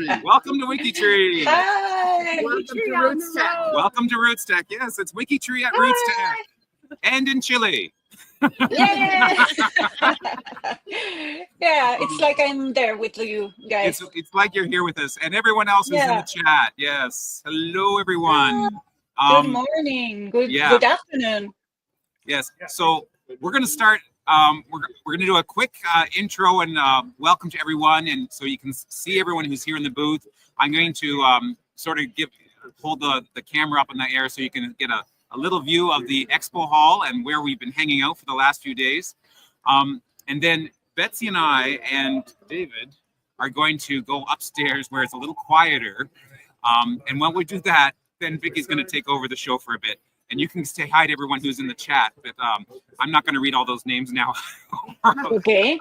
WikiTree. Welcome to WikiTree. Hi. Welcome to RootsTech. Welcome to RootsTech. Yes, it's WikiTree at RootsTech. And in Chile. Yeah. Yeah, it's like I'm there with you guys. It's like you're here with us. And everyone else who's in the chat. Yes. Hello, everyone. Good morning. Good afternoon. Yes. So we're going to start. We're going to do a quick intro and welcome to everyone. And so you can see everyone who's here in the booth. I'm going to sort of hold the camera up in the air so you can get a little view of the expo hall and where we've been hanging out for the last few days. And then Betsy and I and David are going to go upstairs where it's a little quieter. And when we do that, then Vicky's going to take over the show for a bit. And you can say hi to everyone who's in the chat, but I'm not going to read all those names now. Okay.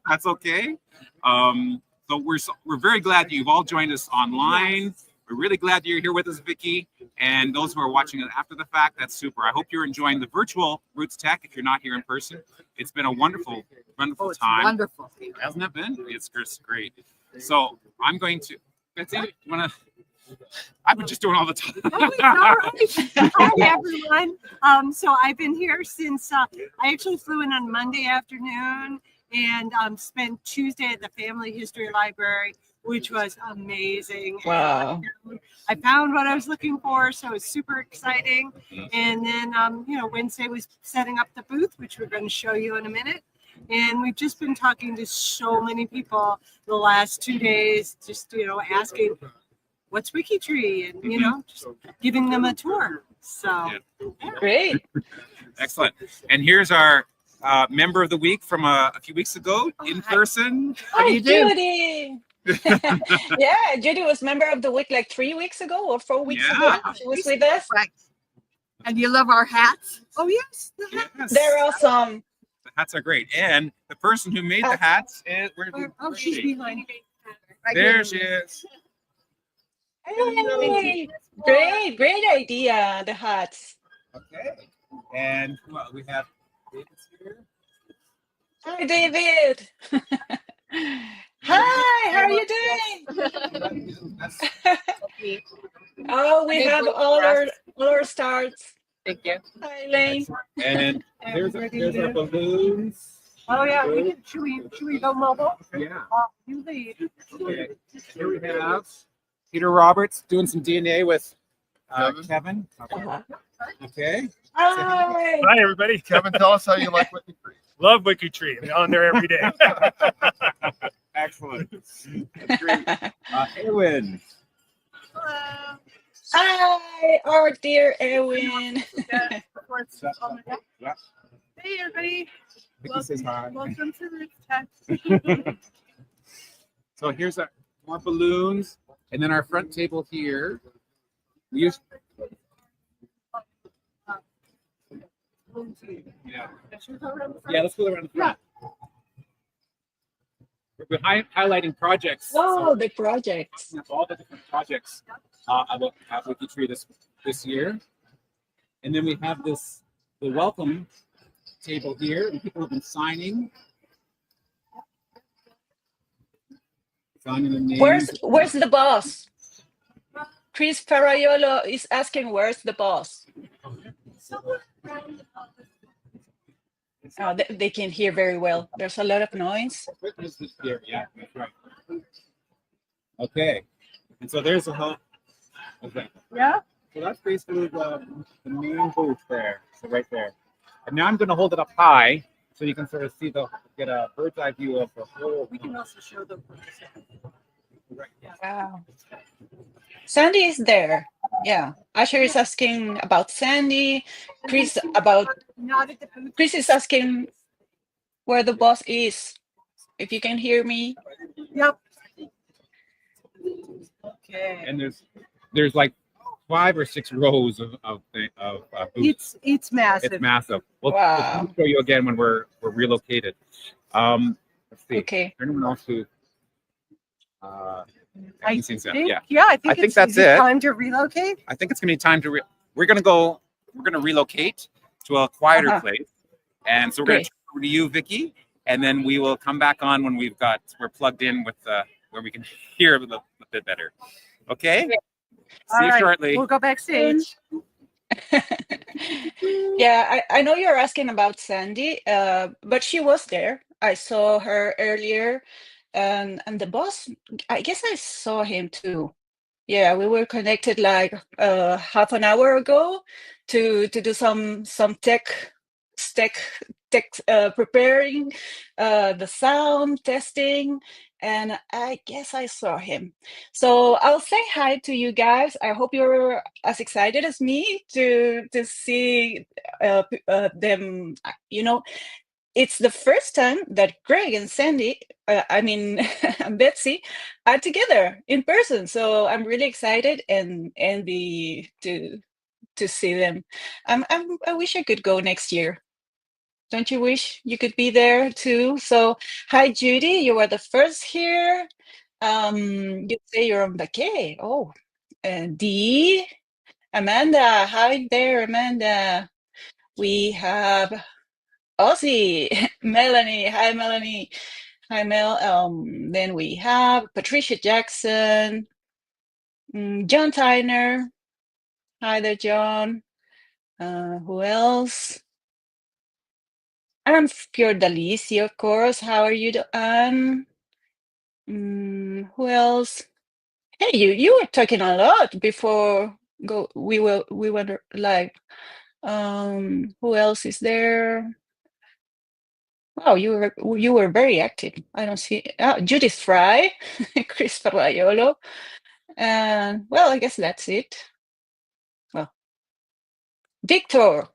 That's okay. So we're very glad that you've all joined us online. Yes. We're really glad that you're here with us, Vicki. And those who are watching it after the fact, that's super. I hope you're enjoying the virtual RootsTech if you're not here in person. It's been a wonderful time. Wonderful. Hasn't it been? It's great. So I'm going to, Betsy, you want to? I've been just doing all the time. Hi, everyone. So I've been here since I actually flew in on Monday afternoon and spent Tuesday at the Family History Library, which was amazing. Wow. I found what I was looking for, so it's super exciting. And then, Wednesday was setting up the booth, which we're going to show you in a minute. And we've just been talking to so many people the last 2 days, just, asking, what's WikiTree? And, just giving them a tour. So, Great. Excellent. And here's our member of the week from a few weeks ago in person. Hi, Judy. Yeah, Judy was member of the week like 3 weeks ago or 4 weeks ago. She was with us. Right. And you love our hats? Oh, yes. The hats. Yes. They're awesome. The hats are great. And the person who made the hats is... she's behind me. There she is. Hey, great idea, the hats. Okay. And we have David's here. Hi, David. Hi, how are you doing? Oh, we have all our stars. Thank you. Hi, Elaine. And there's our balloons. Oh yeah, should we go mobile? Yeah. You lead. Okay. Here we have Peter Roberts doing some DNA with Kevin. Okay. Hi. Hi, everybody. Kevin, tell us how you like WikiTree. Love WikiTree. I'm on there every day. Excellent. That's great. Erwin. Hello. Hi, our dear Erwin. Yeah. Hey everybody. Vicki says hi. Welcome to RootsTech. So here's more balloons, and then our front table here. We use. Yeah, let's go around the front. We're highlighting projects. Oh, the projects. All the different projects about WikiTree this year. And then we have the welcome table here, and people have been signing their names. Where's the boss? Chris Ferraiolo is asking where's the boss. Oh, they can hear very well. There's a lot of noise. Yeah, that's right. Okay, and so there's a whole. Okay. Yeah. So that's basically the main booth there. So right there. And now I'm going to hold it up high so you can sort of get a bird's eye view of the whole. We can also show them. Right. Wow. Sandy is there. Yeah. Asher is asking about Sandy. Chris is asking where the boss is. If you can hear me. Yep. Okay. And there's like 5 or 6 rows of booths. It's massive. It's massive. We'll show you again when we're relocated. Let's see. Okay. Anyone else who? I think that's it. Time to relocate. I think it's gonna be time to. We're gonna relocate to a quieter place, and so we're gonna turn over to you, Vicki, and then we will come back on when we're plugged in with where we can hear a bit better. Okay. All See you right, shortly. We'll go backstage. Yeah, I know you're asking about Sandy, but she was there. I saw her earlier, and the boss, I guess I saw him too. Yeah, we were connected like half an hour ago to do some tech preparing the sound testing, and I guess I saw him. So I'll say hi to you guys. I hope you're as excited as me to see them. You know, it's the first time that Greg and Sandy, I mean, and Betsy, are together in person. So I'm really excited and envy to see them. I wish I could go next year. Don't you wish you could be there too? So hi, Judy. You are the first here. You say you're on vacay. Oh, Dee, Amanda. Hi there, Amanda. We have Ozzy, Melanie. Hi, Melanie. Hi, Mel. Then we have Patricia Jackson, John Tyner. Hi there, John. Who else? I'm Fiordalici, of course. How are you, Anne? Who else? Hey, you were talking a lot before we went live. Who else is there? Wow, you were very active. I don't see Judith Fry, Chris Ferraiolo, and well, I guess that's it. Well, Victor,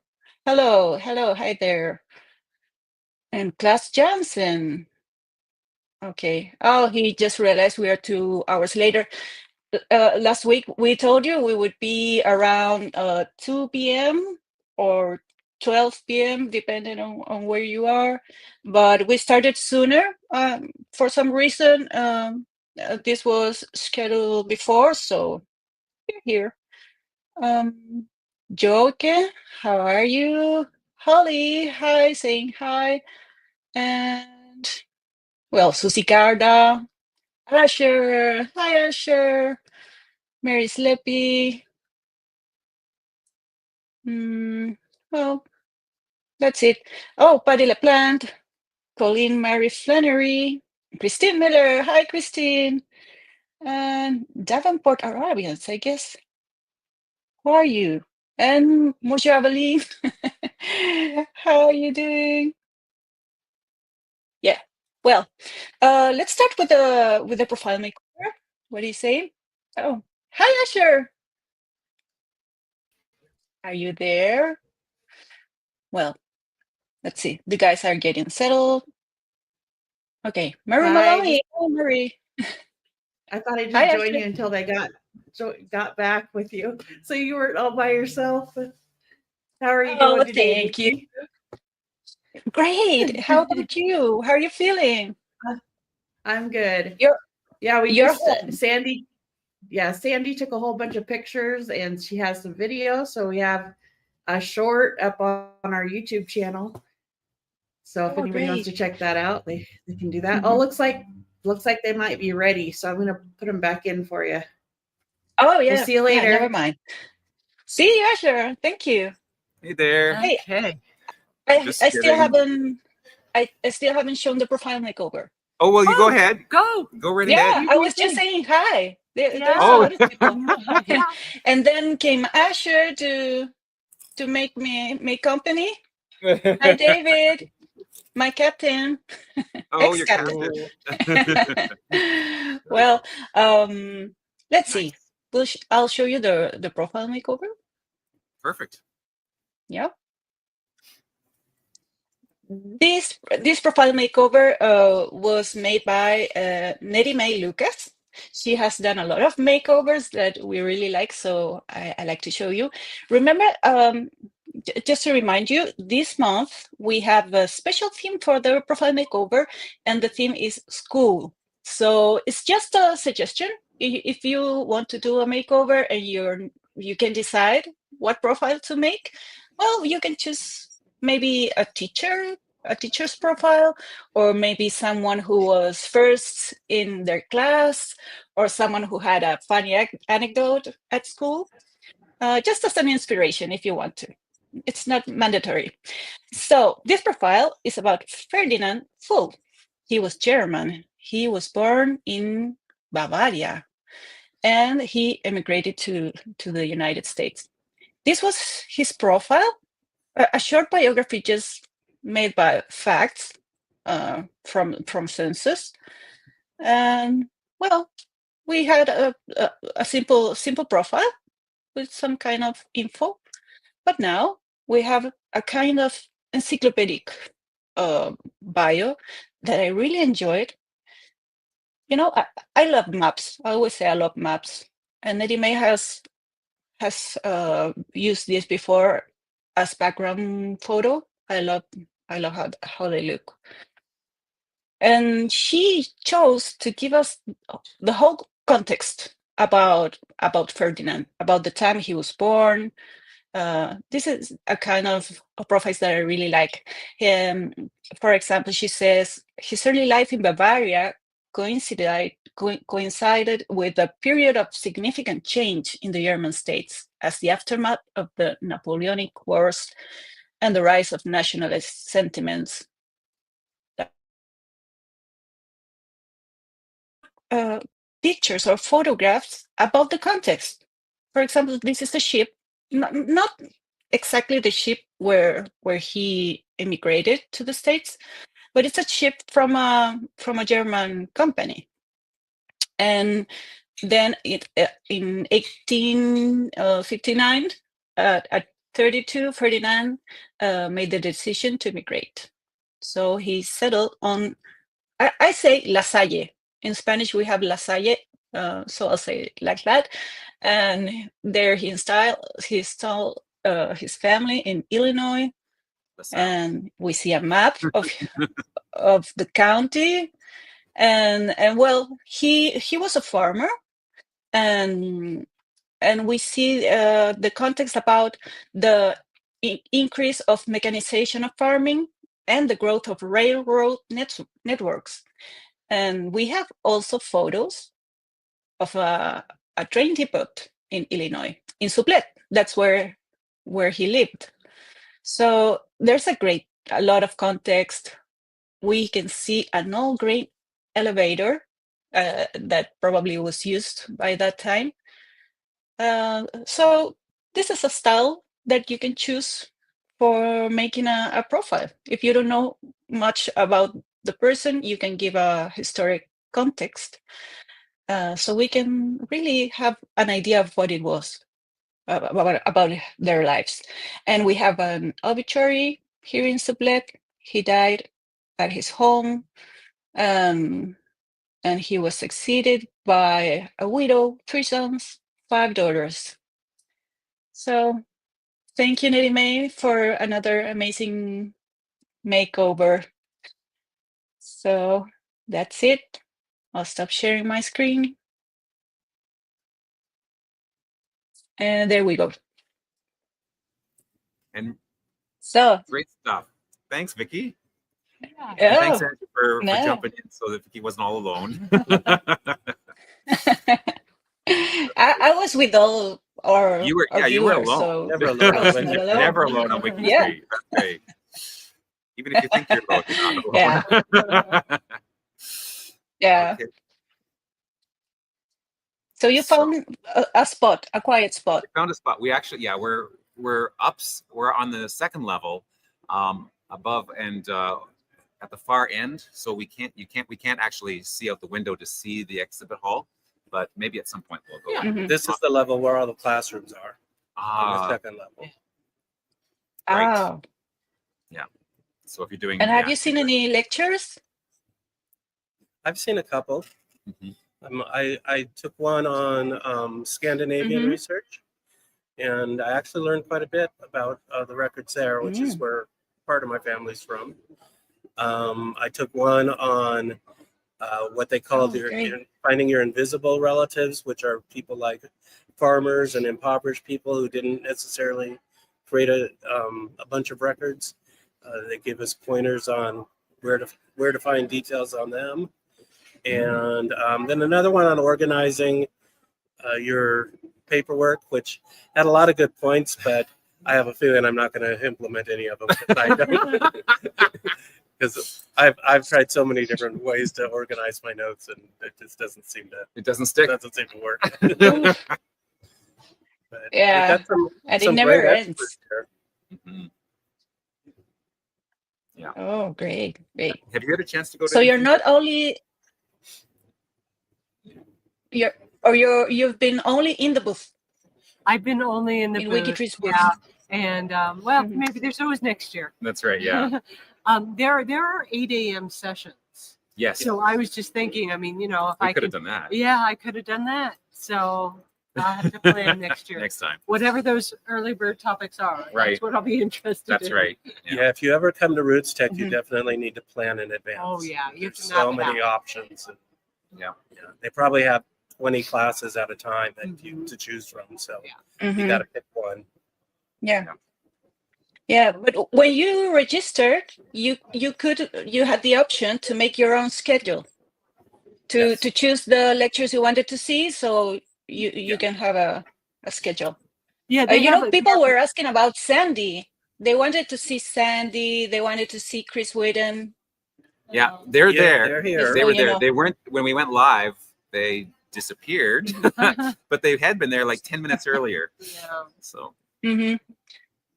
hello, hi there, and Klaus Jansen. Okay. Oh, he just realized we are 2 hours later. Last week we told you we would be around 2 p.m. or 12 p.m. depending on where you are, but we started sooner for some reason. This was scheduled before, so you're here. Joke, how are you? Holly, hi, saying hi. And well, Susie Garda, Asher, hi Asher, Mary Sleppy. Well, that's it. Oh, Patty LaPlante, Colleen Mary Flannery, Christine Miller. Hi, Christine. And Davenport Arabians, I guess. How are you? And Mojavali, how are you doing? Yeah. Well, let's start with the profile makeover. What do you say? Oh, hi, Asher. Are you there? Well, let's see. The guys are getting settled. Okay, Mary Hi. Maloney. Oh, Mary. I thought I'd Hi, just join Ashley. you until they got back with you. So you weren't all by yourself. How are you Oh, doing today, thank you. Vicki? Great. How about you? How are you feeling? I'm good. You're We you're just home. Sandy. Yeah, Sandy took a whole bunch of pictures and she has some video. So we have a short up on our YouTube channel. So if Oh, anybody wants to great. check that out, they can do that. Oh, looks like they might be ready. So I'm gonna put them back in for you. Oh, yeah. We'll see you Yeah, later. never mind. See you, Asher. Thank you. Hey there. Hey, Okay. I Just still kidding. haven't I still haven't shown the profile makeover. Oh well, you go ahead. Go. Go right Yeah, ahead. You I do was just thing. saying hi. There's a Oh. lot of people. Yeah. And then came Asher to make company. Hi, David, my captain, Oh, your ex-captain. captain. Well, let's see. I'll show you the profile makeover. Perfect. Yeah. This profile makeover was made by Nettie Mae Lucas. She has done a lot of makeovers that we really like, so I like to show you. Remember, just to remind you, this month we have a special theme for the profile makeover, and the theme is school. So it's just a suggestion. If you want to do a makeover and you can decide what profile to make, well, you can choose maybe a teacher, a teacher's profile, or maybe someone who was first in their class, or someone who had a funny anecdote at school, just as an inspiration if you want to. It's not mandatory. So this profile is about Ferdinand Full. He was German. He was born in Bavaria, and he emigrated to the United States. This was his profile, a short biography just made by facts from census. And well, we had a simple profile with some kind of info, but now we have a kind of encyclopedic bio that I really enjoyed. You know, I love maps. I always say I love maps, and Eddie May has used this before as background photo. I love how they look. And she chose to give us the whole context about Ferdinand, about the time he was born. This is a kind of profiles that I really like. For example, she says his early life in Bavaria coincided with a period of significant change in the German states as the aftermath of the Napoleonic Wars and the rise of nationalist sentiments. Pictures or photographs about the context. For example, this is a ship, not exactly the ship where he immigrated to the States, but it's a ship from a German company. And then in 1859, at 32, Ferdinand made the decision to immigrate. So he settled on, I say La Salle. In Spanish, we have La Salle, so I'll say it like that. And there he installed his family in Illinois. And we see a map of the county. And well, he was a farmer, and we see the context about the increase of mechanization of farming and the growth of railroad networks. And we have also photos of a train depot in Illinois, in Souplet. That's where he lived. So there's a lot of context. We can see an old grain elevator that probably was used by that time. So this is a style that you can choose for making a profile. If you don't know much about the person, you can give a historic context. So we can really have an idea of what it was about their lives. And we have an obituary here in Souplet. He died at his home, and he was succeeded by a widow, 3 sons, 5 daughters. So thank you, Nettie May, for another amazing makeover. So that's it. I'll stop sharing my screen. And there we go. And so great stuff. Thanks, Vicki. Yeah. And thanks, Andrew, for No. jumping in so that Vicki wasn't all alone. I was with all our You were viewers, alone. So Never alone. I was not alone. Never alone on WikiTree. Yeah. That's great. Even if you think you're alone, you're not alone. Yeah. Okay. So you found a spot, a quiet spot. We found a spot. We actually, we're on the second level, above and at the far end. So we can't actually see out the window to see the exhibit hall, but maybe at some point we'll go. Yeah. Mhm. This is the level where all the classrooms are on the second level. Right. Oh. Yeah. So if you're doing, And have you seen any lectures? I've seen a couple. Mhm. I took one on Scandinavian Mhm. research, and I actually learned quite a bit about the records there, which is where part of my family's from. I took one on what they call finding your invisible relatives, which are people like farmers and impoverished people who didn't necessarily create a bunch of records. They give us pointers on where to find details on them. And then another one on organizing your paperwork, which had a lot of good points, but I have a feeling I'm not going to implement any of them because I've tried so many different ways to organize my notes, and it just doesn't seem to work. But Yeah, we've got and it some never great ends. experts here. Mhm. Yeah. Oh, great, great. Have you had a chance to go to? So you're anything? not only you've been only in the booth I've been only in the in booth. WikiTree's booth. Yeah. And well, Mhm. maybe there's always next year. That's right. Yeah. There are 8 a.m. sessions. Yes. So I was just thinking, I mean, if we I could could, have done that I could have done that. So I'll have to plan next year. next time. Whatever those early bird topics are. Right. That's what I'll be interested That's in. right. Yeah, if you ever come to RootsTech, you Mhm. definitely need to plan in advance. Oh, yeah, you have There's to map so it many out. options. And, Yeah. they probably have 20 classes at a time that you Mhm. to choose from. So Yeah. you Mhm. got to pick one. Yeah. Yeah, but when you registered, you had the option to make your own schedule to Yes. choose the lectures you wanted to see, so you Yeah. can have a schedule. Yeah, they have People were asking about Sandy. They wanted to see Sandy. They wanted to see Chris Whitten. Yeah. They're Yeah, there. they're here. They So, were you there. know. They weren't when we went live. They disappeared, but they had been there like 10 minutes earlier. Yeah. So Hmm.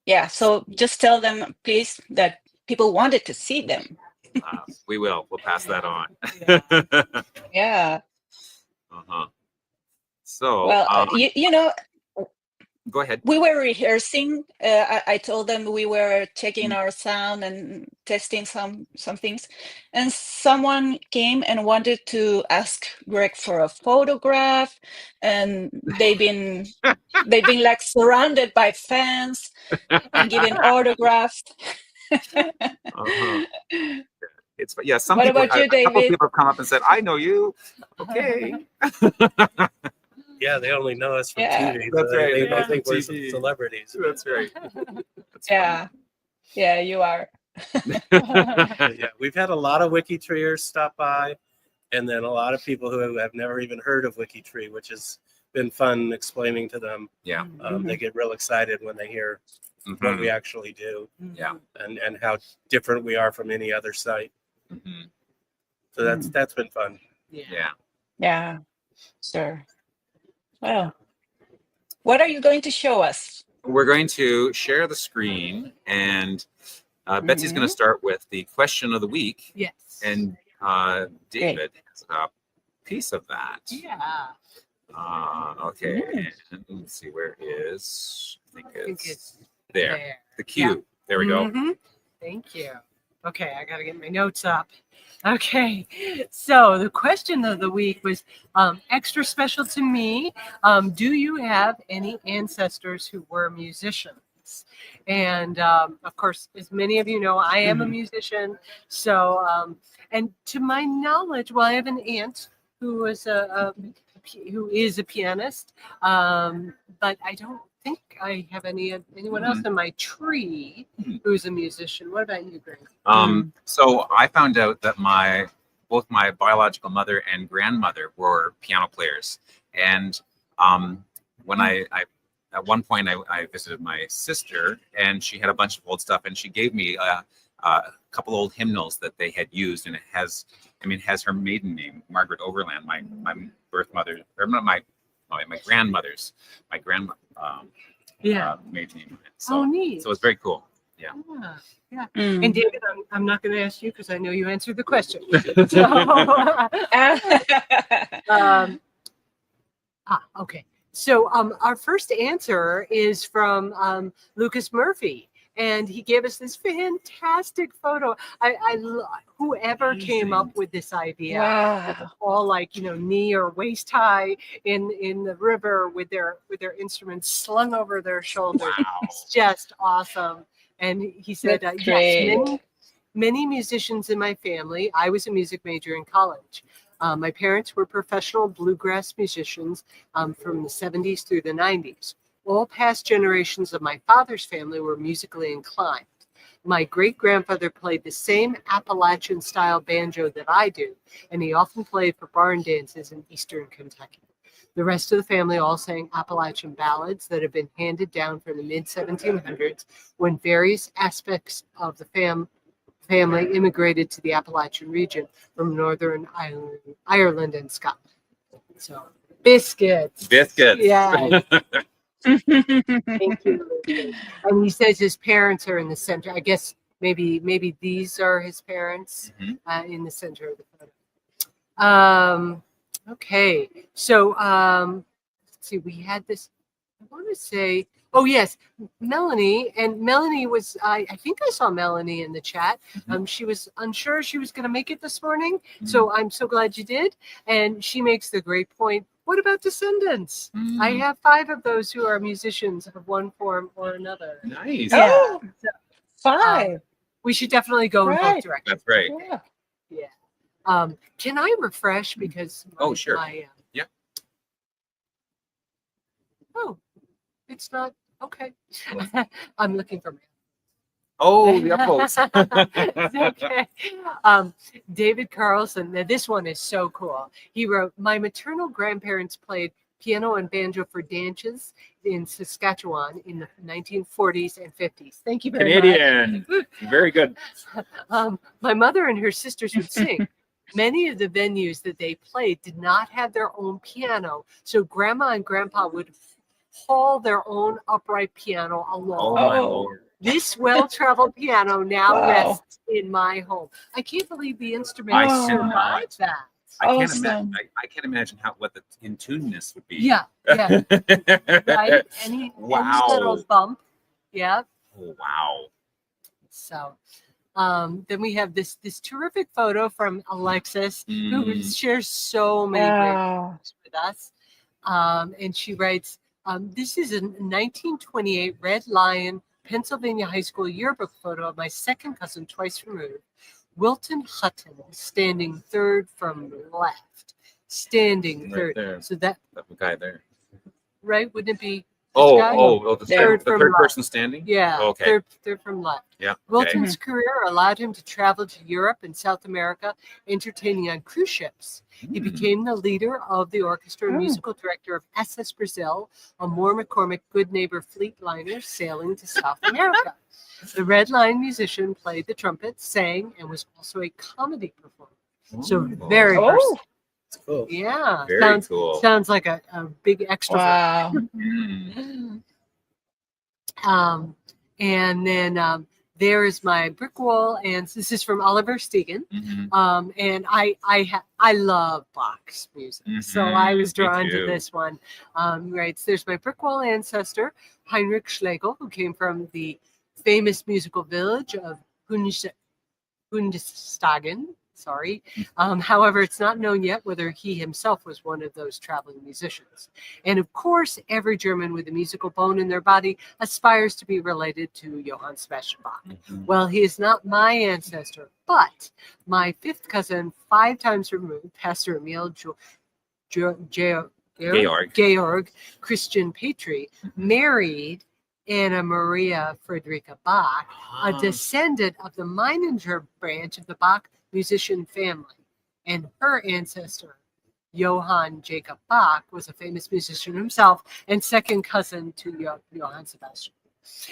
Yeah, so just tell them, please, that people wanted to see them. we will. We'll pass that on. Yeah. Uh-huh. So Well, go ahead. we were rehearsing. I told them we were checking our sound and testing some things, and someone came and wanted to ask Greg for a photograph, and they've been like surrounded by fans and giving autographs. Uh-huh. It's some What people. about you, A couple David? people have come up and said, "I know you." Okay. Yeah, they only know us from Yeah. TV. That's so right, They they know think from we're TV. celebrities. That's right. That's Yeah, yeah, you are. funny. But yeah, we've had a lot of WikiTreeers stop by, and then a lot of people who have never even heard of WikiTree, which has been fun explaining to them. Yeah. They get real excited when they hear what we actually do Yeah. and how different we are from any other site. Mhm. So that's been fun. Yeah. Yeah, sure. Well, what are you going to show us? We're going to share the screen, and Betsy's going to start with the question of the week, Yes. and David has a piece of that. Yeah. Okay, and let's see, where is? I think it's it's there. The cue. There we go. Mhm. Thank you. Okay, I got to get my notes up. Okay, so the question of the week was extra special to me. Do you have any ancestors who were musicians? And of course, as many of you know, I am a musician. So, and to my knowledge, well, I have an aunt who is a pianist, but I don't think I have anyone else in my tree who's a musician. What about you, Greg? So I found out that both my biological mother and grandmother were piano players, and when I at one point I visited my sister, and she had a bunch of old stuff, and she gave me a couple old hymnals that they had used, and it has her maiden name, Margaret Overland, my birth mother, or not my grandmother's, maiden name. So, neat. so it's very cool. Yeah. Yeah. Mm. And David, I'm not going to ask you because I know you answered the question. So, okay. So our first answer is from Lucas Murphy, and he gave us this fantastic photo. Whoever came up with this idea, Wow. all like knee or waist high in the river with their instruments slung over their shoulders. Wow. It's just awesome. And he said, That's yes, great. many musicians in my family. I was a music major in college. My parents were professional bluegrass musicians from the 70s through the 90s. All past generations of my father's family were musically inclined. My great-grandfather played the same Appalachian-style banjo that I do, and he often played for barn dances in eastern Kentucky. The rest of the family all sang Appalachian ballads that have been handed down from the mid-1700s when various aspects of the family immigrated to the Appalachian region from Northern Ireland and Scotland. So, biscuits. Biscuits. Yeah. Thank you. And he says his parents are in the center. I guess maybe these are his parents in the center of the photo. Okay, so let's see. We had this. I want to say. Oh yes, Melanie. And Melanie was. I think I saw Melanie in the chat. She was unsure she was going to make it this morning. So I'm so glad you did. And she makes the great point. What about descendants? I have 5 of those who are musicians of one form or another. Nice. Yeah. Oh, So, 5. we should definitely go in both Right. directions. That's right. Yeah. Yeah. Can I refresh because Oh, sure. Yeah. Oh, it's not okay. I'm looking for. Oh, the upvotes. It's okay. David Carlson. Now this one is so cool. He wrote, "My maternal grandparents played piano and banjo for dances in Saskatchewan in the 1940s and 50s." Thank you very Canadian. much. Very good. My mother and her sisters would sing. Many of the venues that they played did not have their own piano, so Grandma and Grandpa would haul their own upright piano along. Oh my Oh. Lord. This well-traveled piano now Wow. rests in my home. I can't believe the instrument I survived that. I can't Awesome. imagine. I can't imagine what the in-tuneness would be. Yeah, right. Any Wow. little bump. Yeah. Oh, wow. So, then we have this terrific photo from Alexis, who shares so many great Wow. photos with us. And she writes, "This is a 1928 Red Lion Pennsylvania High School yearbook photo of my second cousin twice removed, Wilton Hutton, standing third from left. Standing Right third. there. So that, That guy there. right? Wouldn't it be? Oh, guy? the Third third from left. person standing? Yeah. Okay. Third from left. Yeah. Okay. Wilton's career allowed him to travel to Europe and South America, entertaining on cruise ships. He became the leader of the orchestra and musical director of SS Brazil, a Moore McCormick Good Neighbor fleet liner sailing to South America. The Red Line musician played the trumpet, sang, and was also a comedy performer. So very Oh. versatile. It's cool. Yeah. Very cool. Sounds like a big extrovert. Wow. And then there is my brick wall, and this is from Oliver Stegan. And I love Bach's music, so I was Me drawn to too. this one. Right, so there's my brick wall ancestor, Heinrich Schlegel, who came from the famous musical village of Hundestagen. Sorry. However, it's not known yet whether he himself was one of those traveling musicians. And of course, every German with a musical bone in their body aspires to be related to Johann Sebastian Bach. Well, he is not my ancestor, but my 5th cousin, 5 times removed, Pastor Emil Georg Christian Petri, married Anna Maria Friederike Bach, a descendant of the Meininger branch of the Bach musician family. And her ancestor, Johann Jacob Bach, was a famous musician himself and second cousin to Johann Sebastian.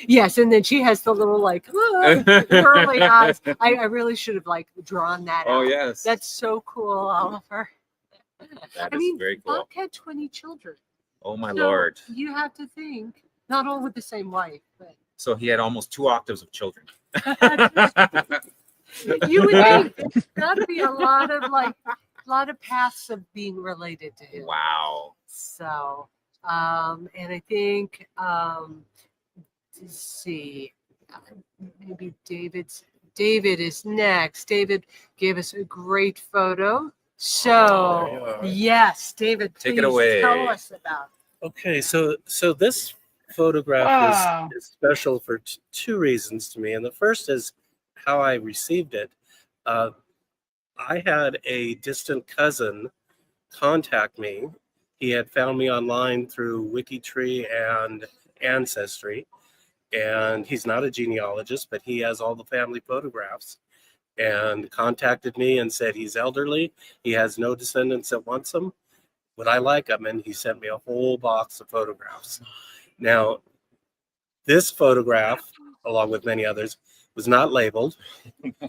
Yes, and then she has the little curly eyes. I really should have drawn that out. Oh, yes. That's so cool, Oliver. That is very cool. Bach had 20 children. Oh, my So Lord. You have to think, not all with the same wife, but So he had almost 2 octaves of children. you would think there's got to be a lot of paths of being related to him. Wow. So, and I think, let's see, maybe David is next. David gave us a great photo. So, yes, David, Take it please away. tell us about it. Okay, so this photograph Wow. is special for 2 reasons to me, and the first is how I received it. I had a distant cousin contact me. He had found me online through WikiTree and Ancestry, and he's not a genealogist, but he has all the family photographs, and contacted me and said he's elderly, he has no descendants that wants him, would I like him? And he sent me a whole box of photographs. Now, this photograph, along with many others, was not labeled,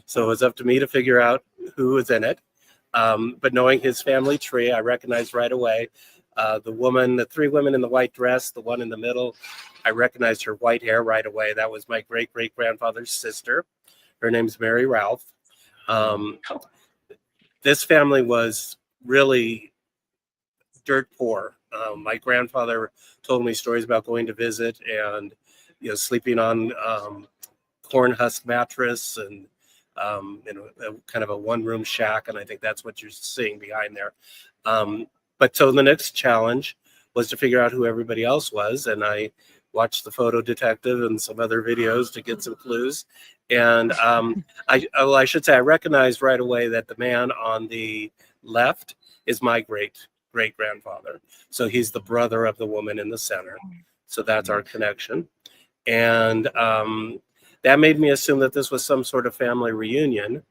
so it was up to me to figure out who was in it. But knowing his family tree, I recognized right away the 3 women in the white dress, the one in the middle, I recognized her white hair right away. That was my great-great-grandfather's sister. Her name's Mary Ralph. This family was really dirt poor. My grandfather told me stories about going to visit and, sleeping on corn husk mattress and kind of a one-room shack, and I think that's what you're seeing behind there. But so the next challenge was to figure out who everybody else was, and I watched the Photo Detective and some other videos to get some clues. And I should say I recognized right away that the man on the left is my great-great-grandfather. So he's the brother of the woman in the center. So that's our connection. And that made me assume that this was some sort of family reunion.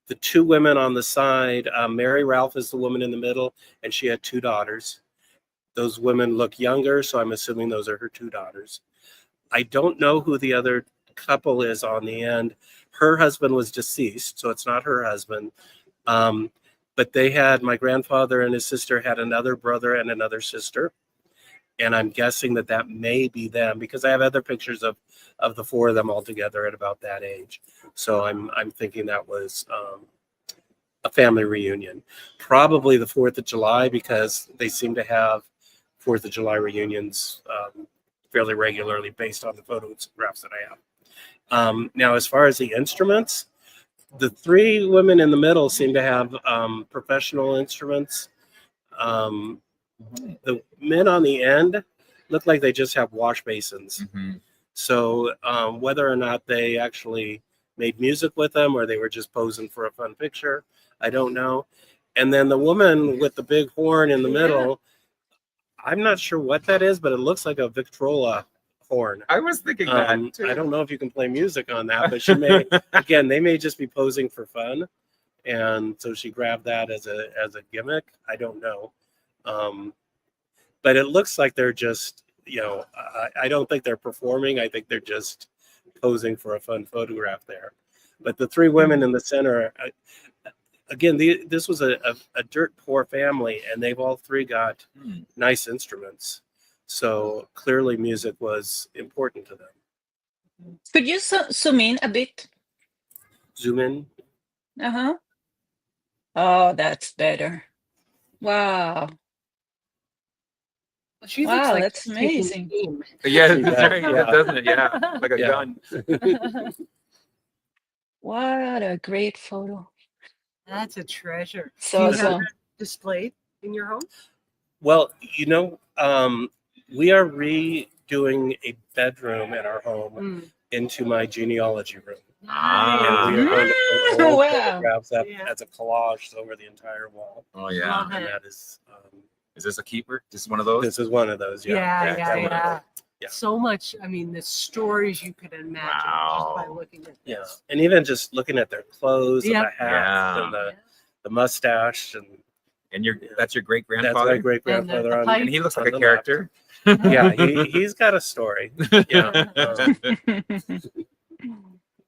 The 2 women on the side, Mary Ralph is the woman in the middle, and she had 2 daughters. Those women look younger, so I'm assuming those are her 2 daughters. I don't know who the other couple is on the end. Her husband was deceased, so it's not her husband. But my grandfather and his sister had another brother and another sister. And I'm guessing that may be them, because I have other pictures of the 4 of them all together at about that age. So I'm thinking that was a family reunion. Probably the 4th of July, because they seem to have 4th of July reunions fairly regularly based on the photographs that I have. Now, as far as the instruments, the 3 women in the middle seem to have professional instruments. The men on the end look like they just have wash basins. So whether or not they actually made music with them or they were just posing for a fun picture, I don't know. And then the woman with the big horn in the middle, I'm not sure what that is, but it looks like a Victrola horn. I was thinking that too. I don't know if you can play music on that, but she may, again, they may just be posing for fun. And so she grabbed that as a gimmick. I don't know. But it looks like they're just, I don't think they're performing. I think they're just posing for a fun photograph there. But the 3 women in the center, again, this was a dirt poor family, and they've all 3 got nice instruments. So clearly music was important to them. Could you zoom in a bit? Zoom in. Oh, that's better. Wow. She Wow, looks like that's she's taking amazing. aim. Yeah, that's right, Yeah. doesn't it? Yeah, like a Yeah. gun. What a great photo. That's a treasure. So, Do you have that displayed in your home? Well, we are redoing a bedroom in our home into my genealogy room. Ah. And we are going to put all Wow. photographs up Yeah. as a collage over the entire wall. Oh yeah. Love And it. that is, Is this a keeper? This is one of those? this is one of those. Yeah, definitely. Yeah. So much. I mean, the stories you could imagine just by Wow. looking at Yeah, this. and even just looking at their clothes and Yeah. the hat Yeah. and the mustache, and And that's your great that's grandfather? my great grandfather. the pipe. And he looks on like a the left. character. Yeah, he's got a story. Yeah,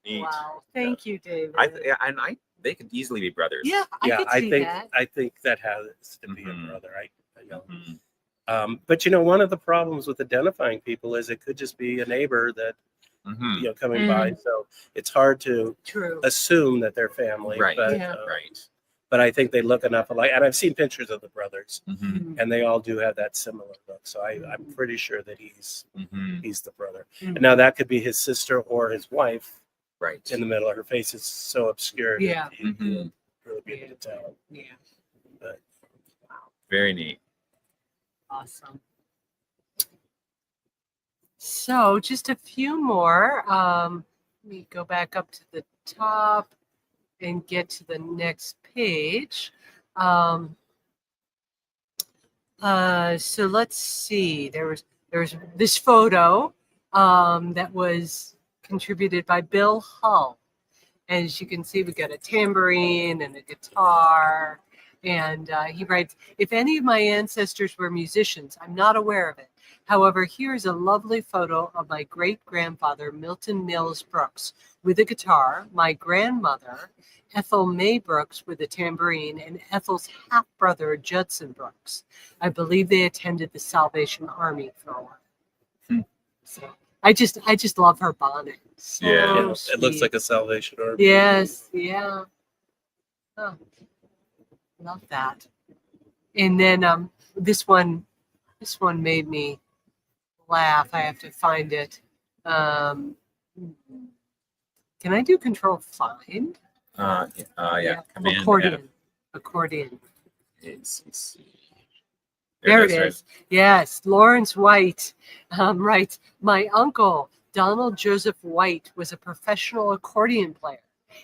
Neat. Wow. Thank you, David. They could easily be brothers. yeah, I yeah. could I see think that. I think that has to be Mhm. a brother. I know. Mhm. But one of the problems with identifying people is it could just be a neighbor that Mhm. coming by. So it's hard to True. assume that they're family. Right. But, Yeah. Right. But I think they look enough alike, and I've seen pictures of the brothers, Mhm. and they all do have that similar look. So I'm pretty sure that he's Mhm. the brother. Mhm. And now that could be his sister or his wife Right. in the middle. Her face is so obscured. Yeah. You Mhm. won't really be able to tell. Yeah. But Very neat. Awesome. So just a few more. Let me go back up to the top and get to the next page. So let's see. There was this photo that was contributed by Bill Hull. And as you can see, we got a tambourine and a guitar. And he writes, if any of my ancestors were musicians, I'm not aware of it. However, here is a lovely photo of my great-grandfather, Milton Mills Brooks, with a guitar, my grandmother, Ethel May Brooks, with a tambourine, and Ethel's half-brother, Judson Brooks. I believe they attended the Salvation Army for a while. So I just love her bonnet. So Yeah, it sweet. looks like a Salvation Army. Yes, yeah. Oh, love that. And then this one made me laugh. I have to find it. Can I do Control Find? Yeah. Command F. Accordion. It's- There it right? is. Yes, Lawrence White writes, my uncle, Donald Joseph White, was a professional accordion player.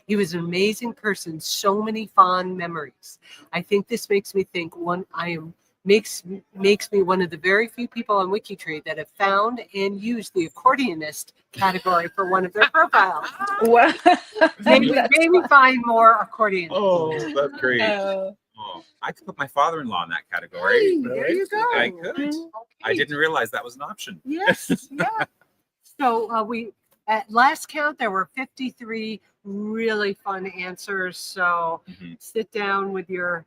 He was an amazing person, so many fond memories. I think this makes me think makes me one of the very few people on WikiTree that have found and used the accordionist category for one of their profiles. Well, Maybe find more accordions. Oh, that's great. Oh. Oh, I could put my father-in-law in that category. Hey, there you go. I could. I Okay. didn't realize that was an option. Yes, yeah. So we at last count there were 53 really fun answers. So Mhm. sit down with your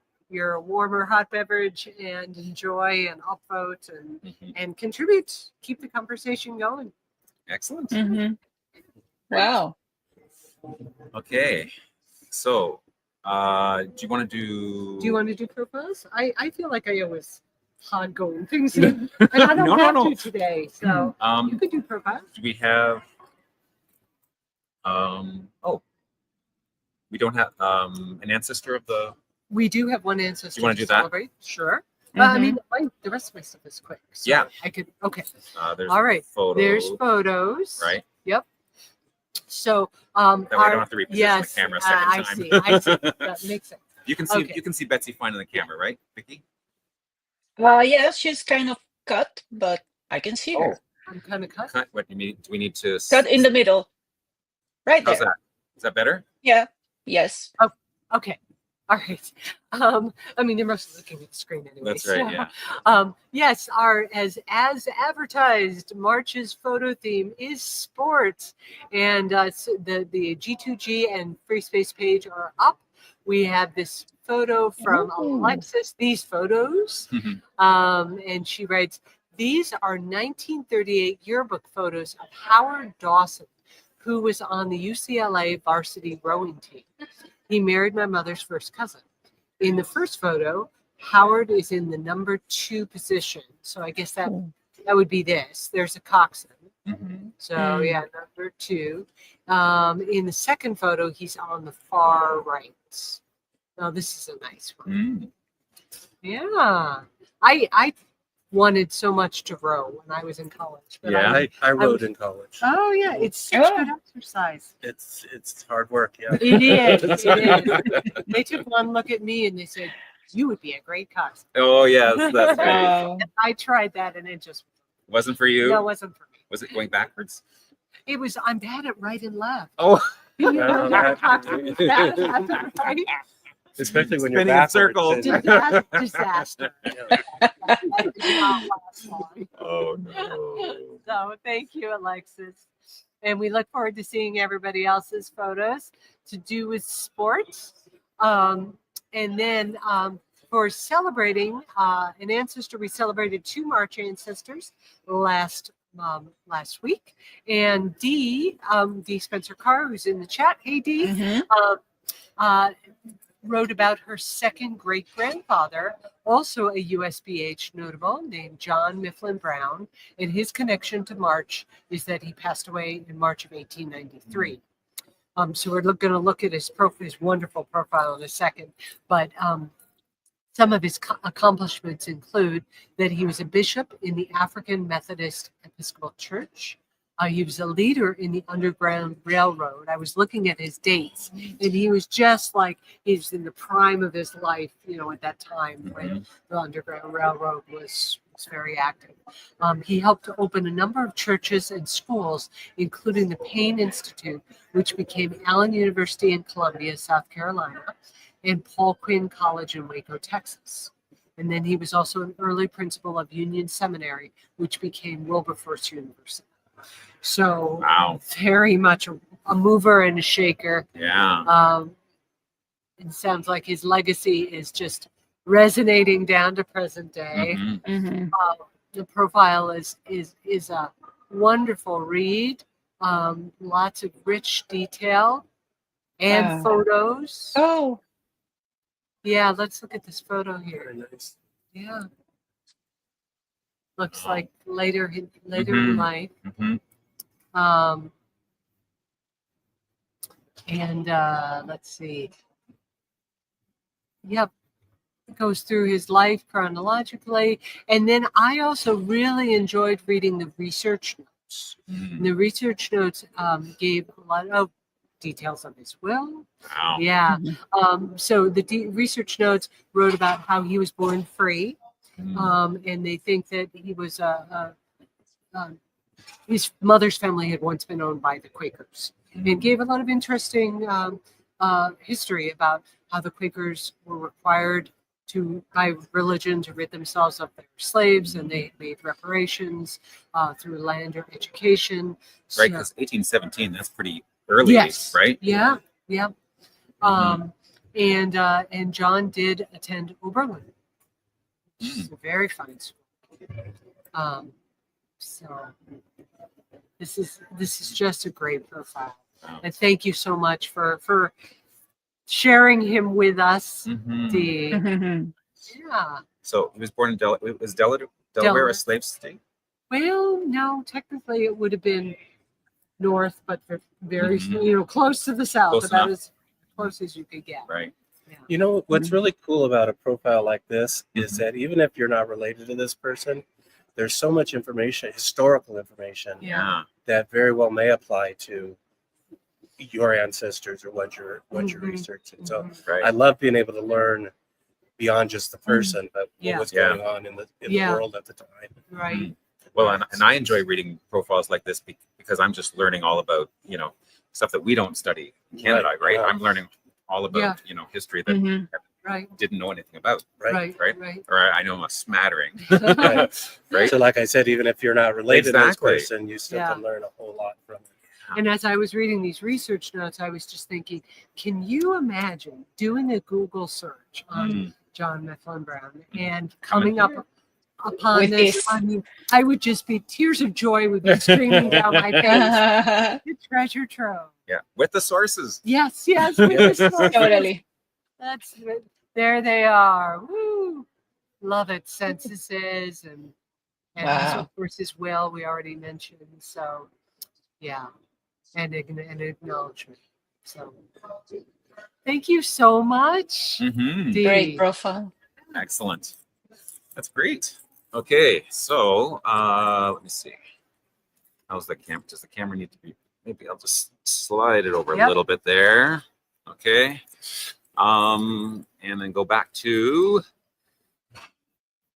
warmer hot beverage and enjoy and upvote Mhm. and contribute. Keep the conversation going. Excellent. Mhm. Wow. Okay, so do you want to Do you want to do profiles? I feel like I always hard going things in, do? and I don't have no. to today. So you could do profiles. Do we have? We don't have an ancestor of the. We do have one ancestor. Do you wanna to do that? celebrate. Sure. I mean, the rest of my stuff is quick. So Yeah. I could. Okay. There's All right. photos. There's photos. Right. Yep. So That way I don't have to reposition yes, the camera a second I time. see. I see. That makes sense. You can see. Okay. You can see Betsy fine in the camera, right, Vicki? Yeah, she's kind of cut, but I can see her. I'm kind of cut. Cut. What do you need? Do we need to? Cut in the middle. Right How's there. that? Is that better? Yeah. Yes. Okay. All right. I mean, they're mostly looking at the screen anyway. That's right. so, Yeah. Yes, as advertised, March's photo theme is sports, and so the G2G and Free Space page are up. We have this photo from Ooh. Alexis. These photos, Mhm. and she writes, "These are 1938 yearbook photos of Howard Dawson, who was on the UCLA varsity rowing team. He married my mother's first cousin. In the first photo, Howard is in the number 2 position. So I guess that would be this. There's a coxswain. Mhm. So yeah, number 2. In the second photo, he's on the far right. Now this is a nice one. Mm. Yeah. I wanted so much to row when I was in college. But Yeah. I rode in college. Oh yeah, it's such Oh. good exercise. It's hard work. Yeah. It is. It is. They took one look at me and they said, "You would be a great coxswain." Oh yes, that's great. Oh. I tried that and it just Wasn't for you. no, it wasn't for me. Was it going backwards? It was. I'm bad at right and left. Oh, You know, that's- coxswain is bad at left and right. Especially when you're Spinning in backwards circles. and- Disaster. Yeah. That did not last long. oh no. So thank you, Alexis. And we look forward to seeing everybody else's photos to do with sports. And then for celebrating an ancestor, we celebrated 2 March ancestors last week. And Dee Spencer Carr, who's in the chat, hey Dee, Mhm. wrote about her second great-grandfather, also a USBH notable named John Mifflin Brown, and his connection to March is that he passed away in March of 1893. So we're going to look at his wonderful profile in a second, but some of his accomplishments include that he was a bishop in the African Methodist Episcopal Church. He was a leader in the Underground Railroad. I was looking at his dates, and he was just like, he's in the prime of his life, at that time when the Underground Railroad was was very active. He helped to open a number of churches and schools, including the Payne Institute, which became Allen University in Columbia, South Carolina, and Paul Quinn College in Waco, Texas. And then he was also an early principal of Union Seminary, which became Wilberforce University. So Wow. very much a mover and a shaker. Yeah. It sounds like his legacy is just resonating down to present day. Mhm. Mhm. The profile is a wonderful read. Lots of rich detail and Wow. photos. Oh, Yeah, let's look at this photo here. Very nice. Yeah, looks like later in Mhm. life. Mhm. And let's see. Yep, it goes through his life chronologically. And then I also really enjoyed reading the research notes. Mm. The research notes gave a lot of details on his will. Wow. Yeah. Mhm. So the research notes wrote about how he was born free. Mm. And they think that he was his mother's family had once been owned by the Quakers, and gave a lot of interesting history about how the Quakers were required to, by religion, to rid themselves of their slaves, and they made reparations through land or education. Right, So- because 1817, that's pretty early, Yes. right? Yeah, yeah. Mhm. And John did attend Oberlin, which is a very fine school. So this is just a great profile. Wow. And thank you so much for sharing him with us, Mhm. Dee. Mhm. Yeah. So he was born in Delaware Delaware. a slave state? Well, no, technically it would have been north, but very Mhm. close to the south, Close about enough. as close as you could get. Right. Yeah. You know, what's really cool about a profile like this is Mhm. that even if you're not related to this person, there's so much information, historical information, Yeah. that very well may apply to your ancestors or what you're Mhm. researching. So Mhm. Right. I love being able to learn beyond just the person, but Yeah. what was Yeah. going on in the Yeah. world at the time. Right. Well, and I enjoy reading profiles like this because I'm just learning all about, stuff that we don't study in Canada, right? Yeah. I'm learning all about, Yeah. history that Mhm. Right. didn't know anything about, Right. Right. or I know a smattering, Right. right? So like I said, even if you're not related to Exactly. this person, you still Yeah. can learn a whole lot from it. And as I was reading these research notes, I was just thinking, can you imagine doing a Google search on Mm. John Mifflin Brown and coming up upon With this? this. I mean, I would just be, tears of joy would be streaming down my face. The treasure trove. Yeah, with the sources. Yes, yes. with the sources. Totally. That's it. There they are. Woo! Love it. Censuses and also, Wow. of course, his will we already mentioned. So, yeah, and acknowledgement. So, thank you so much, Mhm. Dee. Great profile. Excellent. That's great. Okay, so let me see. How's the camera? Does the camera need to be? Maybe I'll just slide it over a Yep. little bit there. Okay. And then go back to.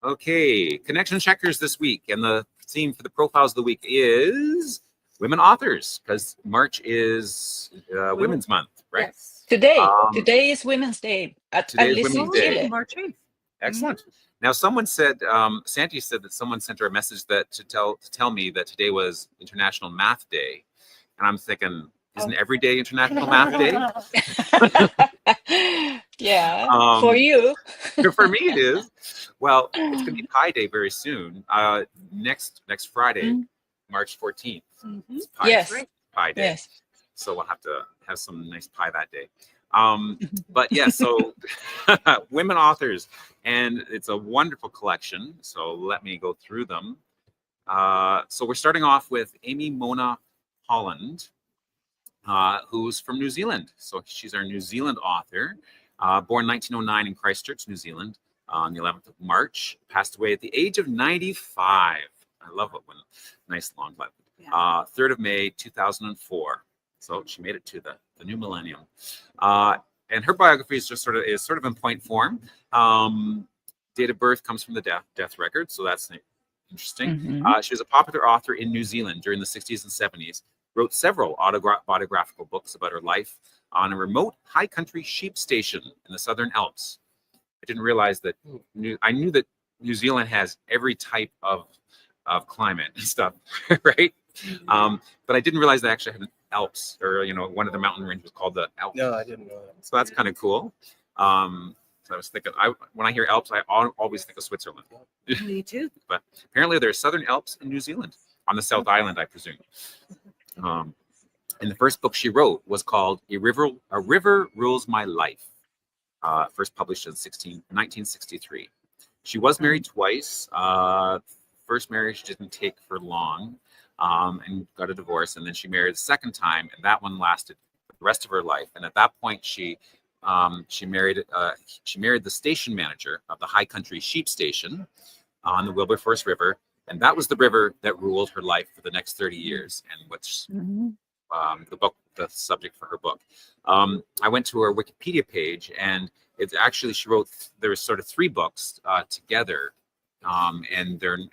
Okay, connection checkers this week, and the theme for the profiles of the week is women authors, because March is Women's Month, right? Yes. Today is Women's Day. At Today is least in Women's Day. Chile. March 8th. Excellent. Now, someone said, Sandy said that someone sent her a message that to tell me that today was International Math Day, and I'm thinking, isn't every day International Math Day? Yeah, Um, for you. For me, it is. Well, it's going to be Pi Day very soon. Next Friday, March 14th. Mhm. It's Pi, Yes. Pi Day. Yes. So we'll have to have some nice pie that day. But yeah, so women authors, and it's a wonderful collection. So let me go through them. So we're starting off with Amy Mona Holland, who's from New Zealand. So she's our New Zealand author, born 1909 in Christchurch, New Zealand, on the 11th of March, passed away at the age of 95. I love it when nice long life. 3rd of May, 2004. So she made it to the new millennium. And her biography is just sort of in point form. Date of birth comes from the death record, so that's Interesting. Mhm. She was a popular author in New Zealand during the 60s and 70s, wrote several autobiographical books about her life on a remote high country sheep station in the Southern Alps. I didn't realize that. I knew that New Zealand has every type of climate and stuff, right? But I didn't realize they actually had an Alps, or one of the mountain ranges called the Alps. No, I didn't know that. So that's kind of cool. So I was thinking, when I hear Alps, I always think of Switzerland. Me too. But apparently, there's Southern Alps in New Zealand, on the South Island, I presume. And the first book she wrote was called A River Rules My Life, first published in 1963. She was married twice. First marriage didn't take for long, and got a divorce. And then she married the second time, and that one lasted the rest of her life. And at that point, she married the station manager of the high country sheep station on the Wilberforce River, and that was the river that ruled her life for the next 30 years, and which the subject for her book. I went to her Wikipedia page, and it's actually, she wrote, there was sort of 3 books together, and then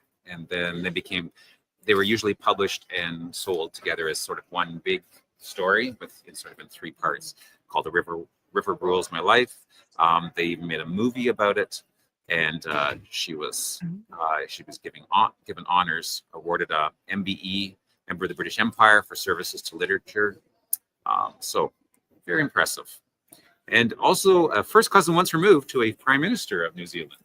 they were usually published and sold together as sort of one big story in 3 parts, called The River Rules My Life. They even made a movie about it, and she was given honors, awarded a MBE, Member of the British Empire, for services to literature. So very impressive. And also a first cousin once removed to a prime minister of New Zealand.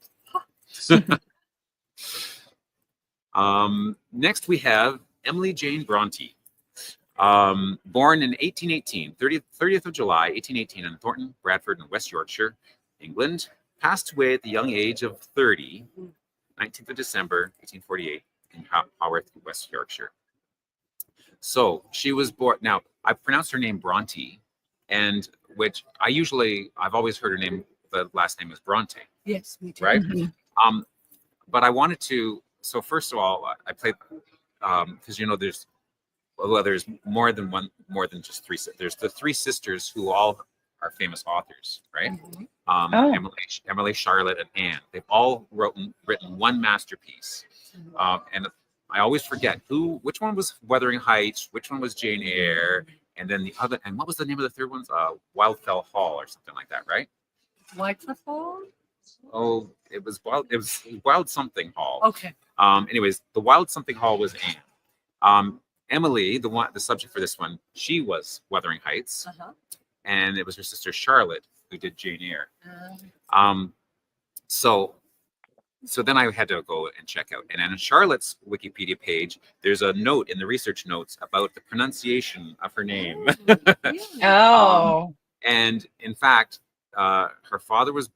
Next we have Emily Jane Bronte. Born in 1818, 30th of July, 1818, in Thornton, Bradford, in West Yorkshire, England. Passed away at the young age of 30, 19th of December, 1848, in Haworth, West Yorkshire. So she was born. Now, I pronounced her name Bronte, and I've always heard her name, the last name is Bronte. Yes, me too. Right? Mhm. But I wanted to, so first of all, I played, because there's more than just 3. There's the 3 sisters who all are famous authors, right? Mm-hmm. Emily, Charlotte, and Anne. They've all written one masterpiece, and I always forget which one was Wuthering Heights, which one was Jane Eyre, and then the other. And what was the name of the third one? Wildfell Hall, or something like that, right? Wycliffe Hall? Oh, it was Wild Something Hall. Okay. Anyways, the Wild Something Hall was Anne. Emily, the subject for this one, she was Wuthering Heights, and it was her sister Charlotte who did Jane Eyre. So then I had to go and check out. And on Charlotte's Wikipedia page, there's a note in the research notes about the pronunciation of her name. Oh. And in fact, her father was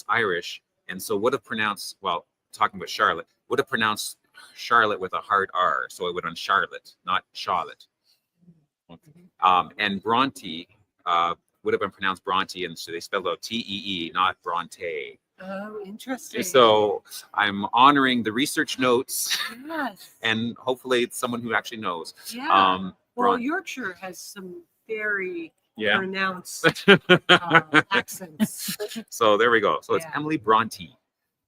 Irish, and so would have pronounced, talking about Charlotte, would have pronounced Charlotte with a hard R, so it would have been Charlotte, not Charlotte. And Bronte would have been pronounced Bronte, and so they spelled out Tee, not Bronte. Oh, interesting. So I'm honoring the research notes, Yes. and hopefully it's someone who actually knows. Yeah. Well, Yorkshire has some very pronounced accents. So there we go. So it's Yeah. Emily Bronte.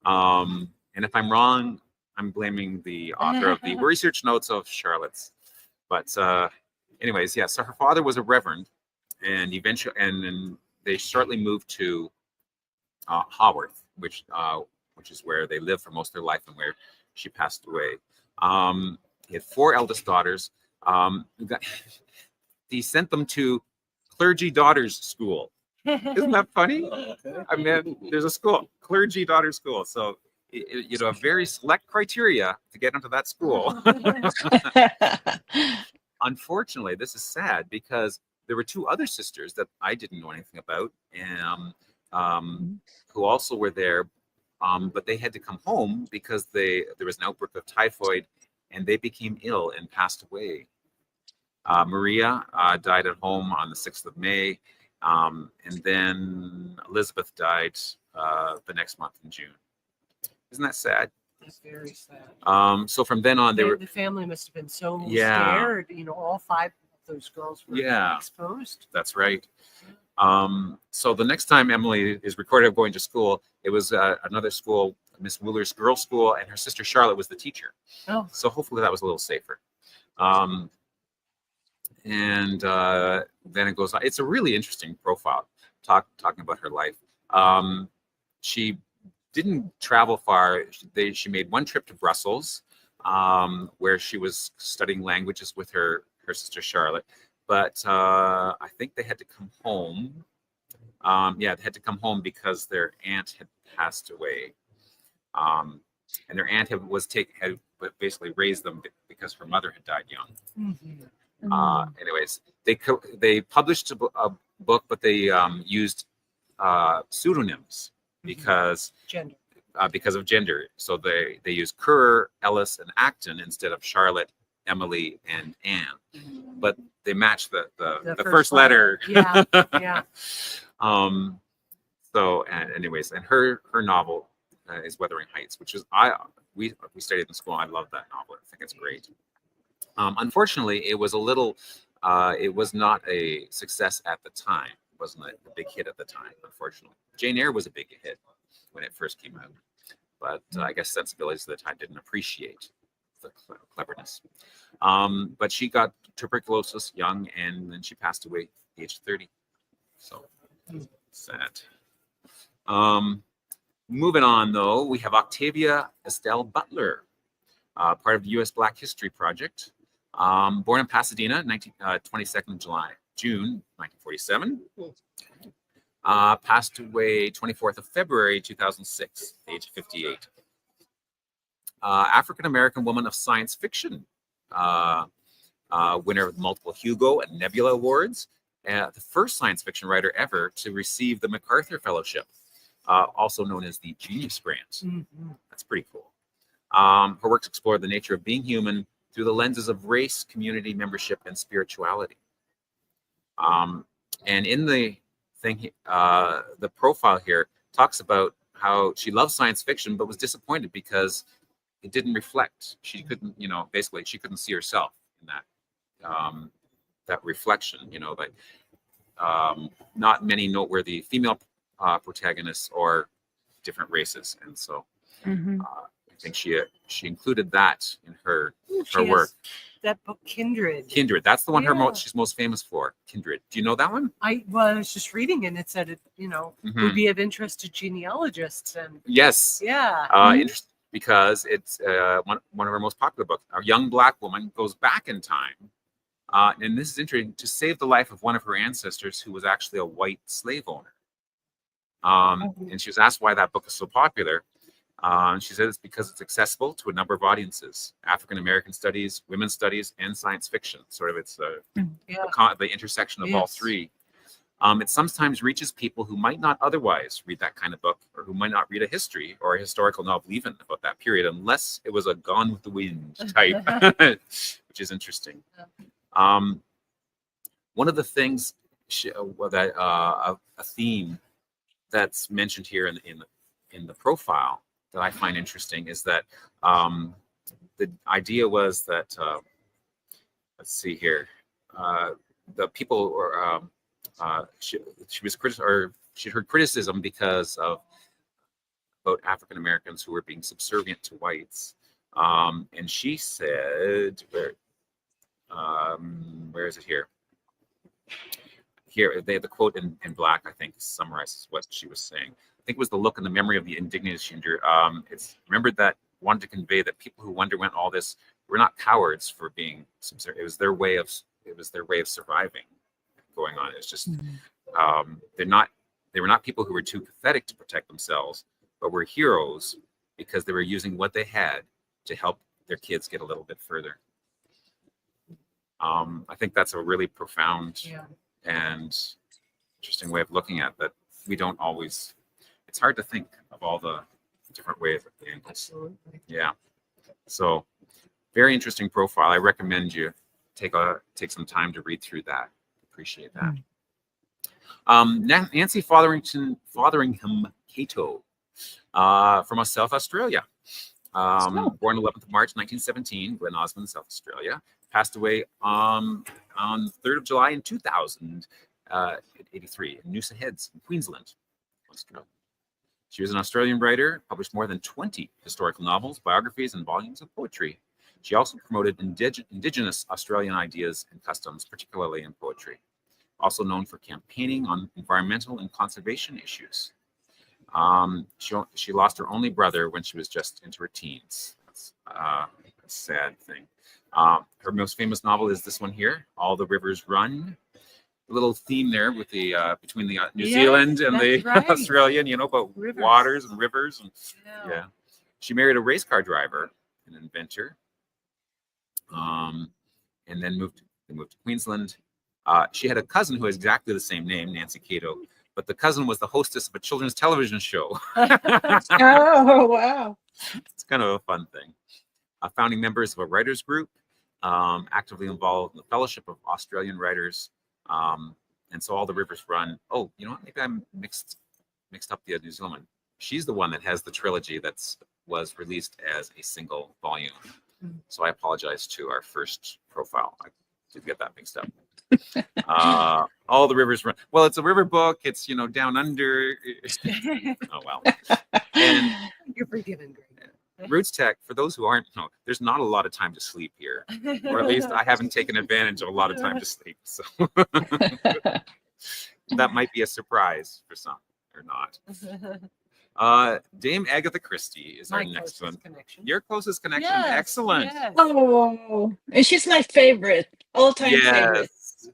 And if I'm wrong, I'm blaming the author of the research notes of Charlotte's. But anyways, yeah. So her father was a reverend, and eventually, and then they shortly moved to Haworth, which is where they lived for most of their life and where she passed away. He had 4 eldest daughters. He sent them to Clergy Daughters School. Isn't that funny? I mean, there's a school, Clergy Daughters School. So, a very select criteria to get into that school. Unfortunately, this is sad because there were 2 other sisters that I didn't know anything about, and who also were there, but they had to come home because there was an outbreak of typhoid, and they became ill and passed away. Maria died at home on the 6th of May, and then Elizabeth died the next month in June. Isn't that sad? That's very sad. So from then on, The family must have been so scared. All 5 of those girls were exposed. That's right. So the next time Emily is recorded of going to school, it was another school Miss Wooler's girls' school, and her sister Charlotte was the teacher. Oh. So hopefully that was a little safer. And then it goes on. It's a really interesting profile, talking about her life. She didn't travel far. She made one trip to Brussels, where she was studying languages with her sister Charlotte. But I think they had to come home. They had to come home because their aunt had passed away. And their aunt had basically raised them because her mother had died young. Anyways, they published a book, but they used pseudonyms because of gender. So they used Kerr, Ellis, and Acton instead of Charlotte, Emily, and Anne. But they matched the first letter. Yeah, yeah. So, anyways, and her novel is Wuthering Heights, which is we studied in school. I love that novel. I think it's great. Unfortunately, it was it was not a success at the time. It wasn't a big hit at the time, unfortunately. Jane Eyre was a big hit when it first came out, but I guess sensibilities of the time didn't appreciate the cleverness. But she got tuberculosis young, and then she passed away at the age of 30. So sad. Moving on, though, we have Octavia Estelle Butler, part of the U.S. Black History Project. Born in Pasadena, 22nd June 1947. Passed away 24th of February 2006, at the age of 58. African-American woman of science fiction, winner of multiple Hugo and Nebula Awards, the first science fiction writer ever to receive the MacArthur Fellowship, also known as the Genius Grant. That's pretty cool. Her works explore the nature of being human through the lenses of race, community membership, and spirituality. And in the thing, the profile here talks about how she loves science fiction, but was disappointed because it didn't reflect. She couldn't, basically she couldn't see herself in that reflection. Like not many noteworthy female protagonists or different races, and so I think she included that in her work. That book, Kindred. Kindred, that's the one Yeah. she's most famous for. Kindred. Do you know that one? I was just reading and it said it, would be of interest to genealogists and Yes. yeah. Interesting because it's one of her most popular books. A young Black woman goes back in time, and this is interesting, to save the life of one of her ancestors who was actually a white slave owner. And she was asked why that book is so popular. She said it's because it's accessible to a number of audiences: African American studies, women's studies, and science fiction. Sort of, it's the intersection of all three. It sometimes reaches people who might not otherwise read that kind of book, or who might not read a history or a historical novel even about that period, unless it was a Gone with the Wind type, which is interesting. One of the things a theme that's mentioned here in the profile that I find interesting is that the idea was that let's see here, the people were she heard criticism because of about African Americans who were being subservient to whites, and she said, where is it here? Here, the quote in black, I think, summarizes what she was saying. I think it was the look and the memory of the indignity she endured. It's remembered that wanted to convey that people who underwent all this were not cowards for being subservient. It was their way of surviving going on. It's just they were not people who were too pathetic to protect themselves, but were heroes because they were using what they had to help their kids get a little bit further. I think that's a really profound and interesting way of looking at that. We don't always, it's hard to think of all the different ways of doing this. Yeah. So very interesting profile. I recommend you take some time to read through that. Appreciate that. Nancy Fotheringham Cato from South Australia. Born 11th of March 1917, Glen Osmond, South Australia. Passed away on 3rd of July in 2000, at 83, in Noosa Heads in Queensland, Australia. She was an Australian writer, published more than 20 historical novels, biographies, and volumes of poetry. She also promoted Indigenous Australian ideas and customs, particularly in poetry. Also known for campaigning on environmental and conservation issues. She lost her only brother when she was just into her teens. That's a sad thing. Her most famous novel is this one here, All the Rivers Run. A little theme there with the between the New Zealand and the right. Australian, about Rivers. waters and rivers. And Yeah. she married a race car driver, an inventor, and then moved to Queensland. She had a cousin who has exactly the same name, Nancy Cato, but the cousin was the hostess of a children's television show. Oh, wow. It's kind of a fun thing. Founding members of a writers group, actively involved in the Fellowship of Australian Writers, and so All the Rivers Run. Oh, you know what? Maybe I mixed up the New Zealand one. She's the one that has the trilogy was released as a single volume. So I apologize to our first profile. I did get that mixed up. All the Rivers Run. Well, it's a river book. It's down under. Oh well. And You're forgiven, Greg. RootsTech, for those who aren't know, there's not a lot of time to sleep here, or at least I haven't taken advantage of a lot of time to sleep. So that might be a surprise for some, or not. Dame Agatha Christie is our My next closest one. connection. Your closest connection. Yes, Excellent. yes. Oh, and she's my favorite, all-time favorite.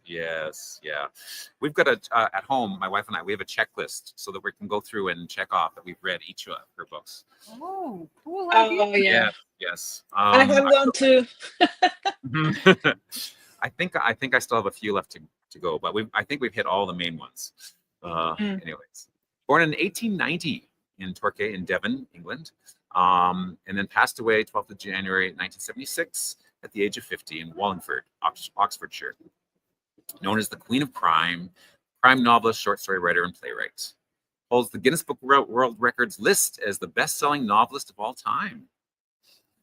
Yes, yeah. We've got at home, my wife and I, we have a checklist so that we can go through and check off that we've read each of her books. Oh, cool idea. Oh, yeah. Yes. I have one too. I think I still have a few left to go, but I think we've hit all the main ones. Anyways, born in 1890 in Torquay in Devon, England, and then passed away 12th of January 1976 at the age of 50 in Wallingford, Oxfordshire. Known as the Queen of Crime, novelist, short story writer, and playwright. Holds the Guinness Book World Records list as the best-selling novelist of all time.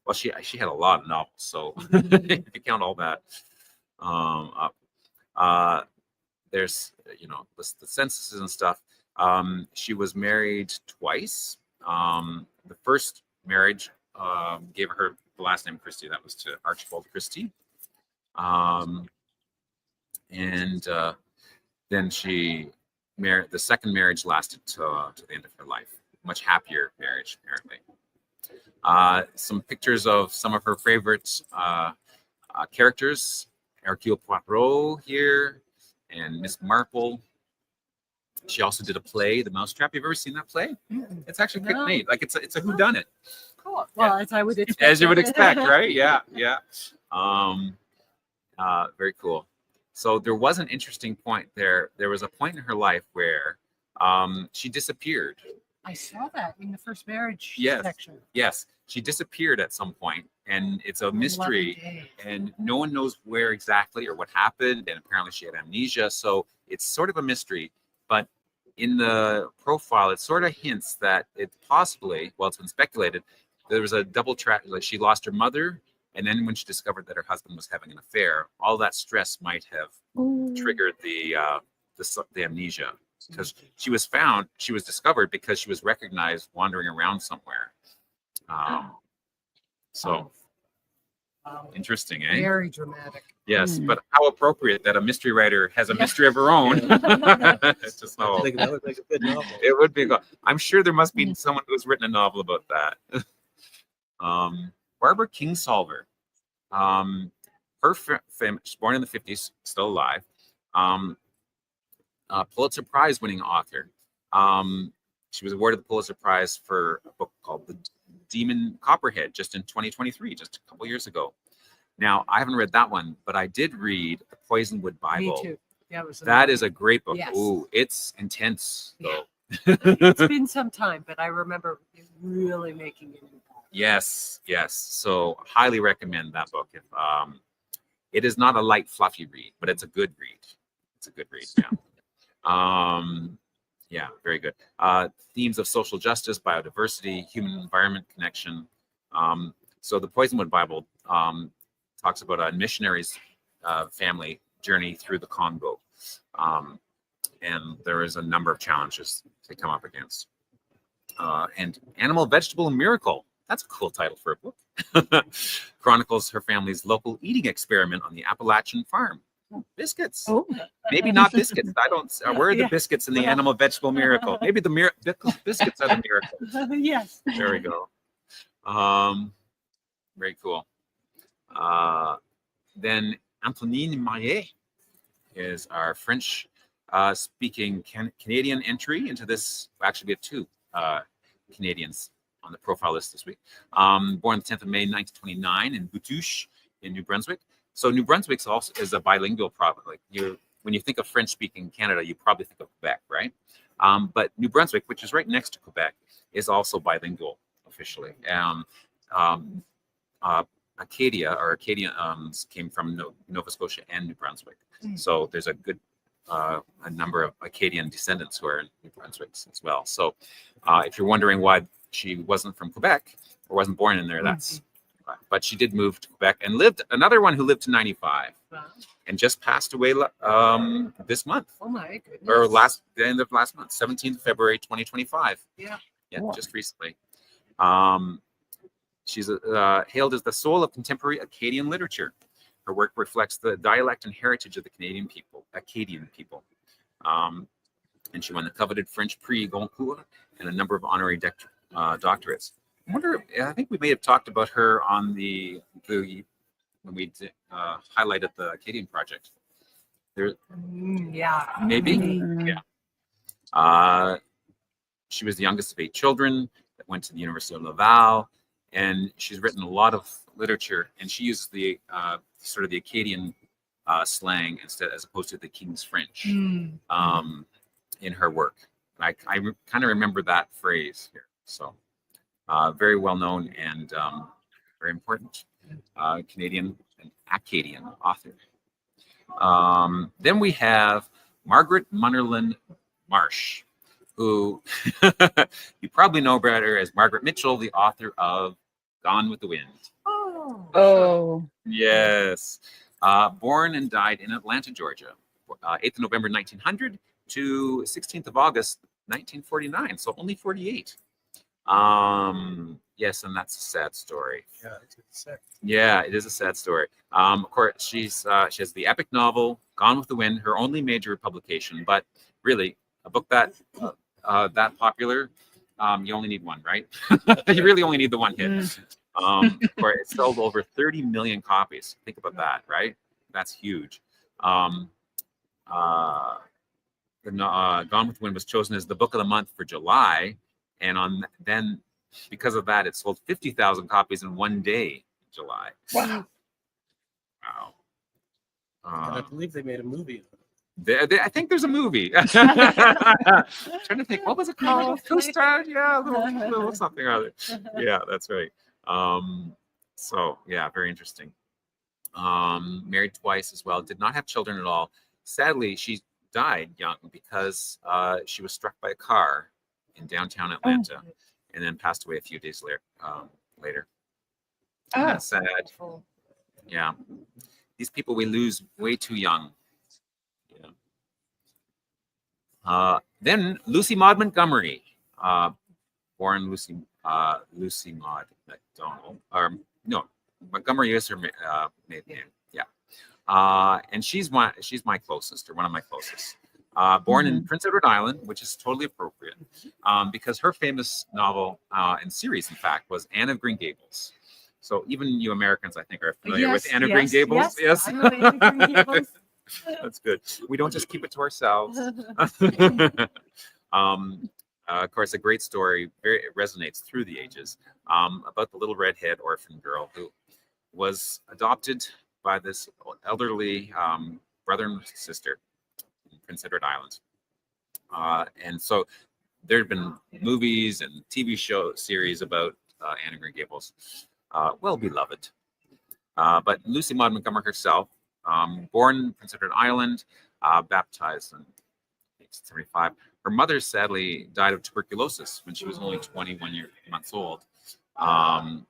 Well, she had a lot of novels, so if you count all that up, there's the censuses and stuff. She was married twice. The first marriage gave her the last name Christie. That was to Archibald Christie. And then she married. The second marriage lasted to the end of her life. Much happier marriage, apparently. Some pictures of some of her favorite characters: Hercule Poirot here, and Miss Marple. She also did a play, The Mousetrap. You've ever seen that play? It's actually quite neat. Like it's a whodunit. Cool. Well, as I would expect. As you would expect, right? Yeah. Very cool. So there was an interesting point there. There was a point in her life where she disappeared. I saw that in the first marriage Yes. section. Yes, she disappeared at some point, and it's a mystery, 11 days. and no one knows where exactly or what happened. And apparently, she had amnesia, so it's sort of a mystery. But in the profile, it sort of hints that it possibly, well, it's been speculated, there was a double track. Like she lost her mother. And then when she discovered that her husband was having an affair, all that stress might have triggered the amnesia, because she was discovered because she was recognized wandering around somewhere. Interesting, eh? Very dramatic. Yes, but how appropriate that a mystery writer has a mystery of her own. It's just I think that would make a good novel. it would be. I'm sure there must be someone who's written a novel about that. Barbara Kingsolver. She's born in the 50s, still alive. Pulitzer Prize winning author. She was awarded the Pulitzer Prize for a book called The Demon Copperhead just in 2023, just a couple years ago. Now, I haven't read that one, but I did read The Poisonwood Bible. Me too. Yeah, That is a great book. Yes. Ooh, it's intense, though. It's been some time, but I remember it really making an impact. Yes. So highly recommend that book. If it is not a light, fluffy read, but it's a good read. Yeah. Yeah, very good. Themes of social justice, biodiversity, human environment connection. So the Poisonwood Bible talks about a missionary's family journey through the Congo. And there is a number of challenges they come up against. And Animal Vegetable Miracle. That's a cool title for a book. Chronicles her family's local eating experiment on the Appalachian farm. Biscuits. Oh, Maybe not biscuits. I don't. Where are the Yeah. biscuits in the Animal Vegetable Miracle? Maybe the biscuits are the miracle. Yes. There we go. Very cool. Then Antonine Maillet is our French speaking Canadian entry into this. Actually, we have two Canadians on the profile list this week. Born the 10th of May, 1929 in Boutouche in New Brunswick. So New Brunswick also is a bilingual province. Like when you think of French speaking Canada, you probably think of Quebec, right? But New Brunswick, which is right next to Quebec, is also bilingual officially. Acadia or Acadians came from Nova Scotia and New Brunswick. So there's a good a number of Acadian descendants who are in New Brunswick as well. So if you're wondering why she wasn't from Quebec or wasn't born in there, that's but she did move to Quebec and lived. Another one who lived to 95 and just passed away this month. Oh my goodness. Or the end of last month, 17th February 2025. Yeah, just recently. She's hailed as the soul of contemporary Acadian literature. Her work reflects the dialect and heritage of the Acadian people. And she won the coveted French Prix Goncourt and a number of honorary doctorates. I think we may have talked about her on when we highlighted the Acadian project. Yeah. Maybe. Yeah. She was the youngest of 8 children that went to the University of Laval, and she's written a lot of literature, and she uses the sort of the Acadian slang as opposed to the King's French in her work. I kind of remember that phrase here. So very well known and very important Canadian and Acadian author. Then we have Margaret Munnerlyn Marsh, who you probably know better as Margaret Mitchell, the author of Gone with the Wind. oh, Yes. Born and died in Atlanta, Georgia, 8th of November, 1900 to 16th of August, 1949. So only 48. Yes, and that's a sad story. Yeah, it's sad. Yeah, it is a sad story. Of course, she has the epic novel Gone with the Wind, her only major publication. But really, a book that popular, you only need one, right? You really only need the one hit. Where it sold over 30 million copies. Think about that, right? That's huge. Gone with the Wind was chosen as the book of the month for July, and then because of that, it sold 50,000 copies in one day in July. wow. And I believe they made a movie. I think there's a movie. Trying to think, what was it called? Co-starred? Yeah, a little something or other. Yeah, that's right. So yeah, very interesting. Married twice as well. Did not have children at all. Sadly, she died young because she was struck by a car in downtown Atlanta, and then passed away a few days later. That's sad. Yeah, these people we lose way too young. Yeah. Then Lucy Maud Montgomery, born Lucy Maud McDonald, or no, Montgomery is her maiden name. Yeah, and she's my closest, or one of my closest. Born in Prince Edward Island, which is totally appropriate, because her famous novel and series, in fact, was Anne of Green Gables. So even you Americans, I think, are familiar with Anne of Green Gables. Yes. I know Anne of Green Gables. That's good. We don't just keep it to ourselves. Of course, a great story. It resonates through the ages, about the little redhead orphan girl who was adopted by this elderly brother and sister in Prince Edward Island. And so there have been movies and TV series about Anne of Green Gables. Well beloved. But Lucy Maud Montgomery herself, born in Prince Edward Island, baptized in 1875. Her mother sadly died of tuberculosis when she was only 21 months old. And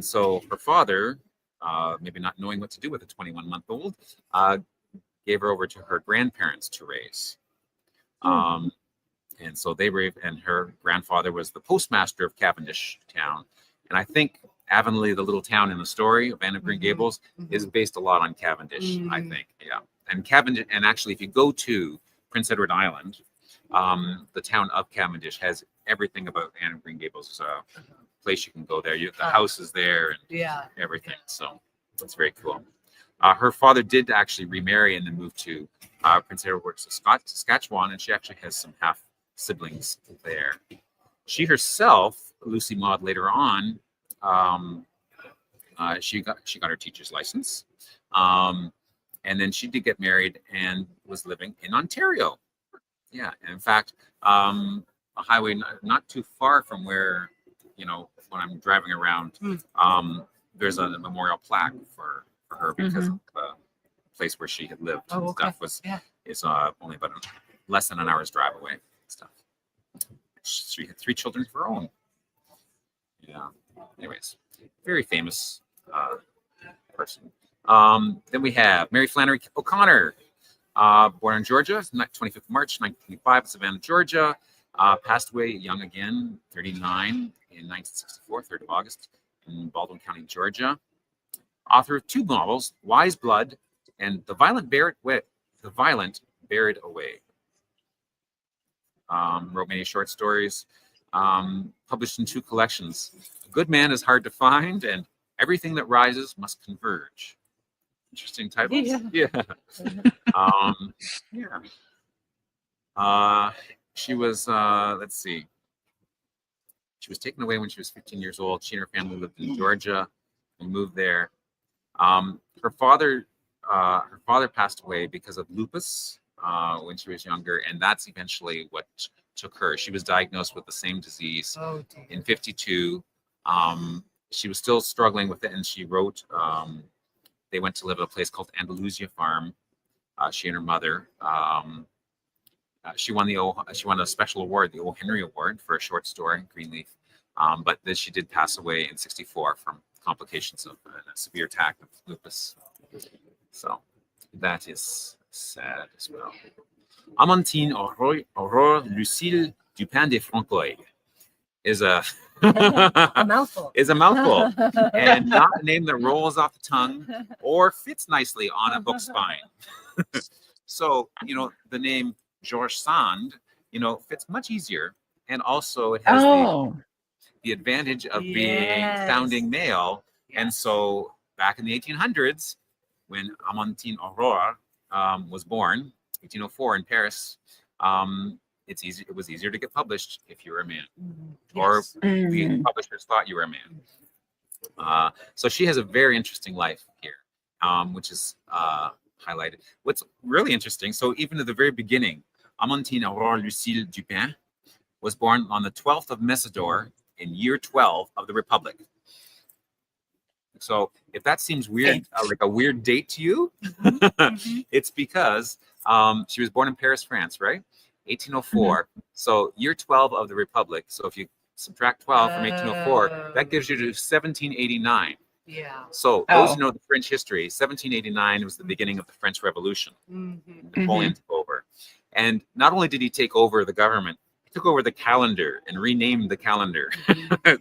so her father, maybe not knowing what to do with a 21-month-old, gave her over to her grandparents to raise. And so and her grandfather was the postmaster of Cavendish town. And I think Avonlea, the little town in the story of Anne of Green Gables, is based a lot on Cavendish, I think. Yeah. And Cavendish, and actually, if you go to Prince Edward Island, the town of Cavendish has everything about Anne of Green Gables. It's a place you can go there. The house is there and everything. So that's very cool. Her father did actually remarry and then move to Prince Edward, Saskatchewan, and she actually has some half siblings there. She herself, Lucy Maud, later on, she got her teacher's license, and then she did get married and was living in Ontario. Yeah, and in fact, a highway not too far from where, when I'm driving around, there's a memorial plaque for her because of the place where she had lived. Oh, okay. Is only about less than an hour's drive away. Stuff. She had 3 children of her own. Yeah. Anyways, very famous person. Then we have Mary Flannery O'Connor, born in Georgia, 25th of March, 1925, Savannah, Georgia. Passed away young again, 39, in 1964, 3rd of August, in Baldwin County, Georgia. Author of 2 novels, Wise Blood and The Violent Buried Away. Wrote many short stories, published in 2 collections. A Good Man is Hard to Find and Everything That Rises Must Converge. Interesting titles. Yeah. She was, let's see. She was taken away when she was 15 years old. She and her family lived in Georgia and moved there. Her father passed away because of lupus when she was younger, and that's eventually what took her. She was diagnosed with the same disease in 52. She was still struggling with it, and she wrote. They went to live at a place called Andalusia Farm. She and her mother. She won a special award, the O. Henry Award, for a short story, Greenleaf. But then she did pass away in 64 from complications of a severe attack of lupus. So that is sad as well. Amandine Aurore Lucille Dupin de Francois is a mouthful. And not a name that rolls off the tongue or fits nicely on a book spine. So, the name George Sand, fits much easier. And also it has the advantage of being founding male. And so back in the 1800s, when Amandine Aurore was born, 1804 in Paris, it was easier to get published if you were a man, or the publishers thought you were a man. So she has a very interesting life here, which is highlighted. What's really interesting, so even at the very beginning, Amandine Aurore Lucille Dupin was born on the 12th of Messidor in year 12 of the Republic. So if that seems weird, like a weird date to you, it's because she was born in Paris, France, right? 1804. So year 12 of the Republic. So if you subtract 12 from 1804, that gives you to 1789. Yeah. So those who know the French history, 1789 was the beginning of the French Revolution. Napoleon took over. And not only did he take over the government, he took over the calendar and renamed the calendar.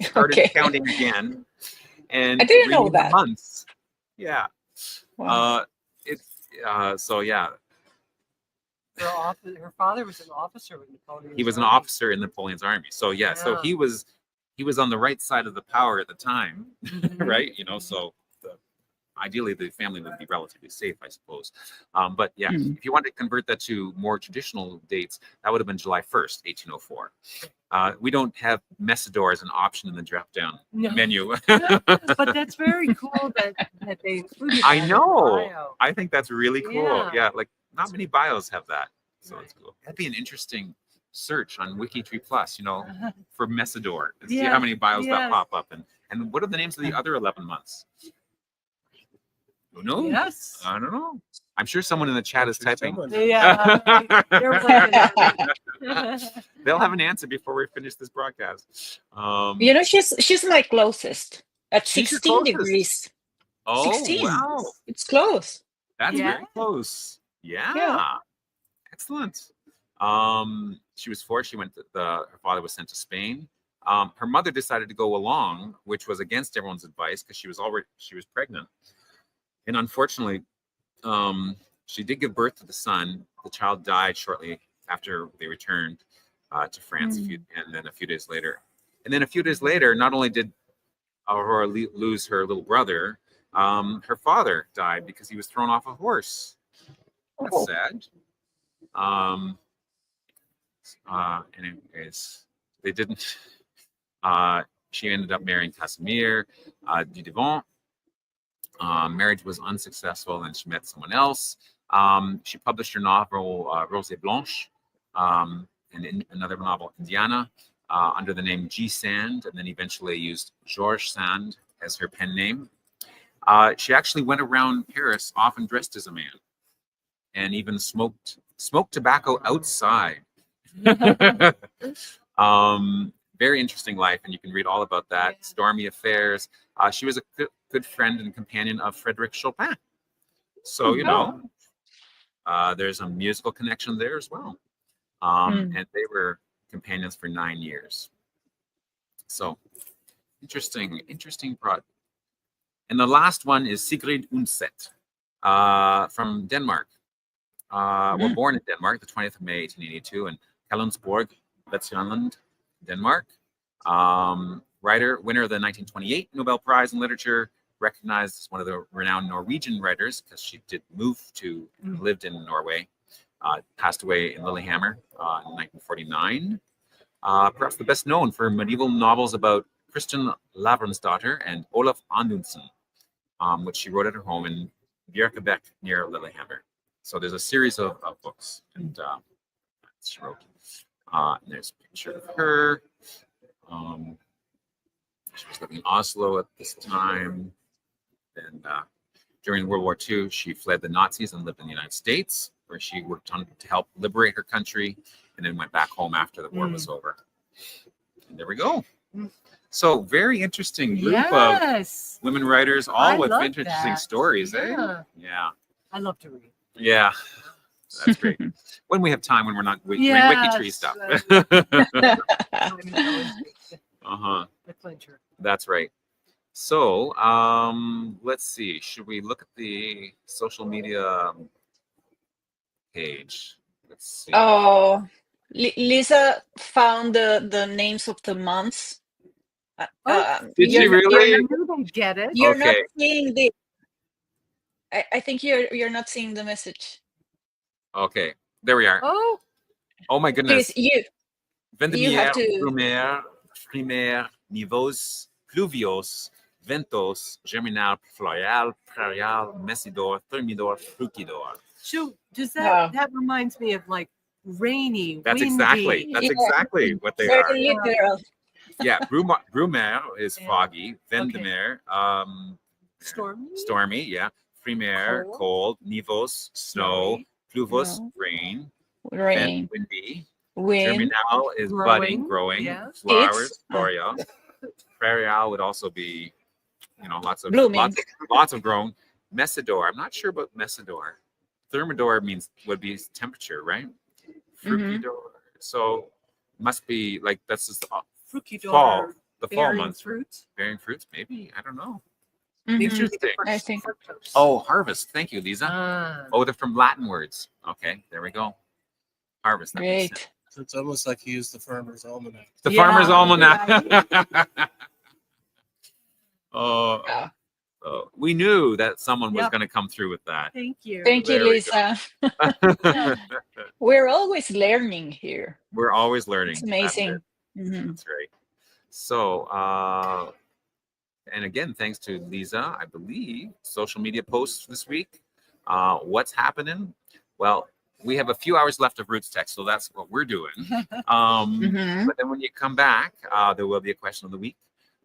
Started counting again. And I didn't know that. Months. Yeah. Wow. So yeah. Her father was an officer with Napoleon. He was an officer in Napoleon's army. So yeah, so he was on the right side of the power at the time, right? So ideally the family would be relatively safe, I suppose. But yeah, if you wanted to convert that to more traditional dates, that would have been July 1st, 1804. We don't have Messidor as an option in the drop-down menu. But that's very cool that they included that. I know. In the bio. I think that's really cool. Yeah. Like not many bios have that. So it's cool. That'd be an interesting search on WikiTree Plus, for Messidor, and see how many bios that pop up. And what are the names of the other 11 months? Who knows? Yes. I don't know. I'm sure someone in the chat is typing. Yeah. They're working on it. They'll have an answer before we finish this broadcast. She's my closest at She's your 16 closest? degrees. Oh, 16. wow. It's close. That's Yeah. very close. Yeah. Yeah. Excellent. She was 4. She went. Her father was sent to Spain. Her mother decided to go along, which was against everyone's advice because she was pregnant, and unfortunately, she did give birth to the son. The child died shortly after they returned to France, and then a few days later. And then a few days later, not only did Aurora lose her little brother, her father died because he was thrown off a horse. That's sad. Anyways, they didn't. She ended up marrying Casimir Dudevant. Marriage was unsuccessful, and she met someone else. She published her novel Rose Blanche, and another novel Indiana, under the name G. Sand, and then eventually used Georges Sand as her pen name. She actually went around Paris often dressed as a man, and even smoked tobacco outside. Very interesting life, and you can read all about that. Yeah. Stormy affairs. She was a good friend and companion of Frédéric Chopin. So, you know, there's a musical connection there as well. And they were companions for 9 years. So, interesting project. And the last one is Sigrid Undset from Denmark. Well, born in Denmark, the 20th of May, 1882, in Kalundborg, Vestjylland, Denmark. Writer, winner of the 1928 Nobel Prize in Literature, recognized as one of the renowned Norwegian writers because she did move to, lived in Norway, passed away in Lillehammer in 1949. Perhaps the best known for medieval novels about Christian Lavransdatter and Olaf Amundsen, which she wrote at her home in Bjørkebæk near Lillehammer. So there's a series of books, and she wrote. There's a picture of her. She was living in Oslo at this time. And during World War II, she fled the Nazis and lived in the United States, where she worked on to help liberate her country, and then went back home after the war was over. And there we go. So very interesting group of women writers, all with interesting stories, eh? Yeah. I love to read. Yeah. That's great. When we have time, when we're not doing WikiTree stuff. The clincher. That's right. So, let's see. Should we look at the social media page? Let's see. Oh, Lisa found the names of the months. Did you really? I don't get it. You're not seeing the. I think you're not seeing the message. Okay, there we are. Oh my goodness. Please, you have to. Brumaire, primaire, niveaux, pluvios, ventos, germinal, floral, prairial, messidor, thermidor, fruquidor. So does that reminds me of like rainy, That's windy. exactly what they Very are. literal. Yeah, Brumaire is foggy, Vendemer, stormy, yeah, primaire, cold, nivos, snow, pluvos, rain, windy. Germinal is budding, growing, flowers, floria. Prairial would also be, lots of growing. Messidor, I'm not sure about messidor. Thermidor would be temperature, right? Fruquidor, so must be like that's just fall, the fall months. Bearing fruits, maybe, I don't know. Interesting. I think. Oh, harvest. Thank you, Lisa. Oh, they're from Latin words. Okay, there we go. Harvest. Great. So it's almost like you use the Farmer's Almanac. The Farmer's Almanac. We knew that someone was going to come through with that. Thank you. Thank you, Lisa. We're always learning here. We're always learning. It's amazing. That's right. So, and again, thanks to Lisa, I believe, social media posts this week. What's happening? Well, we have a few hours left of RootsTech, so that's what we're doing. But then when you come back, there will be a question of the week.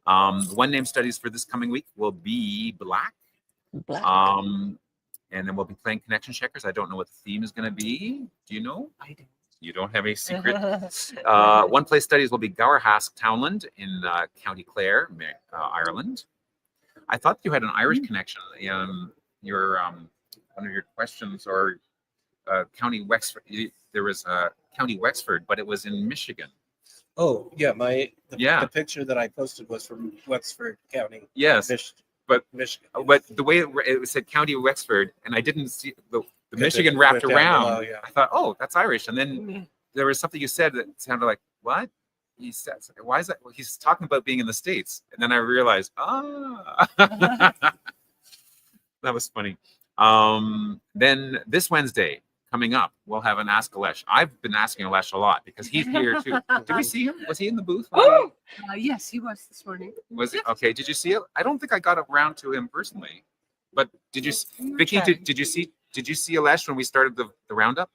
One name studies for this coming week will be Black. And then we'll be playing connection checkers. I don't know what the theme is going to be. Do you know? I don't. You don't have any secret. One place studies will be Gowerhask Townland in County Clare, Ireland. I thought you had an Irish connection. Your one of your questions or County Wexford. There was County Wexford, but it was in Michigan. Oh, yeah, Yeah. the picture that I posted was from Wexford County, Yes, but Michigan. but the way it said County Wexford, and I didn't see the Michigan it wrapped went down around. below, yeah. I thought, oh, that's Irish. And then there was something you said that sounded like, what? He says, why is that? Well, he's talking about being in the States. And then I realized, that was funny. Then this Wednesday coming up, we'll have an Ask Alesh. I've been asking Alesh a lot because he's here too. Did we see him? Was he in the booth? Oh, Yes, he was this morning. Was he? Okay. Did you see it? I don't think I got around to him personally. But did you, Vicki? Did you see Alesh when we started the roundup?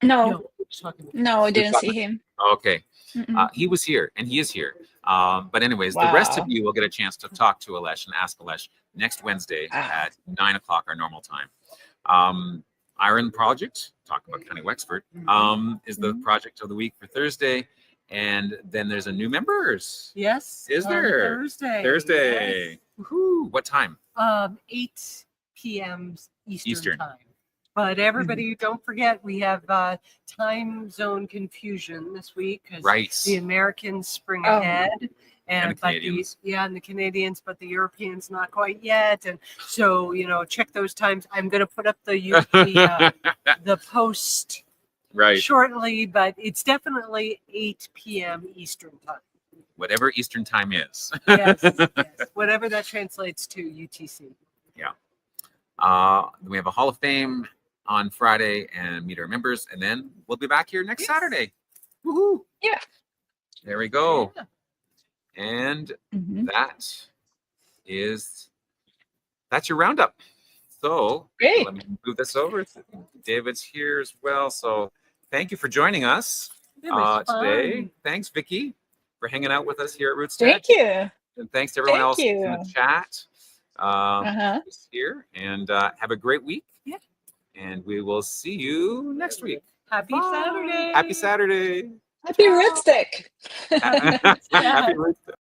no, Talking about- no, I didn't see him. Okay. Mm-mm. He was here and he is here. But anyways, the rest of Wow. you will get a chance to talk to Alesh and ask Alesh next Wednesday Ah. at 9 o'clock our normal time. Iron Project, talk about County Wexford, is the project of the week for Thursday. And then there's a new members. Yes. Is on there? Thursday. Thursday. Woohoo. What time? Yes. 8 p.m. Eastern Eastern. time. But everybody, don't forget, we have time zone confusion this week because Right. the Americans spring Oh. ahead. And the But Canadians. and the Canadians, but the Europeans not quite yet. And so, check those times. I'm going to put up the post Right. shortly, but it's definitely 8 p.m. Eastern time. Whatever Eastern time is. Yes, whatever that translates to UTC. We have a Hall of Fame on Friday and meet our members, and then we'll be back here next Yes. Saturday. Woohoo! Yeah. There we go. Yeah. And Mhm. that's your roundup. So Great. let me move this over. David's here as well. So thank you for joining us It was today. fun. Thanks, Vicki, for hanging out with us here at RootsTech. Thank you. And thanks to everyone Thank else in the you. chat. Uh-huh. Who's here, and have a great week. Yeah. And we will see you next week. Happy Bye. Saturday. Happy Saturday. Happy RootsTech. Happy RootsTech.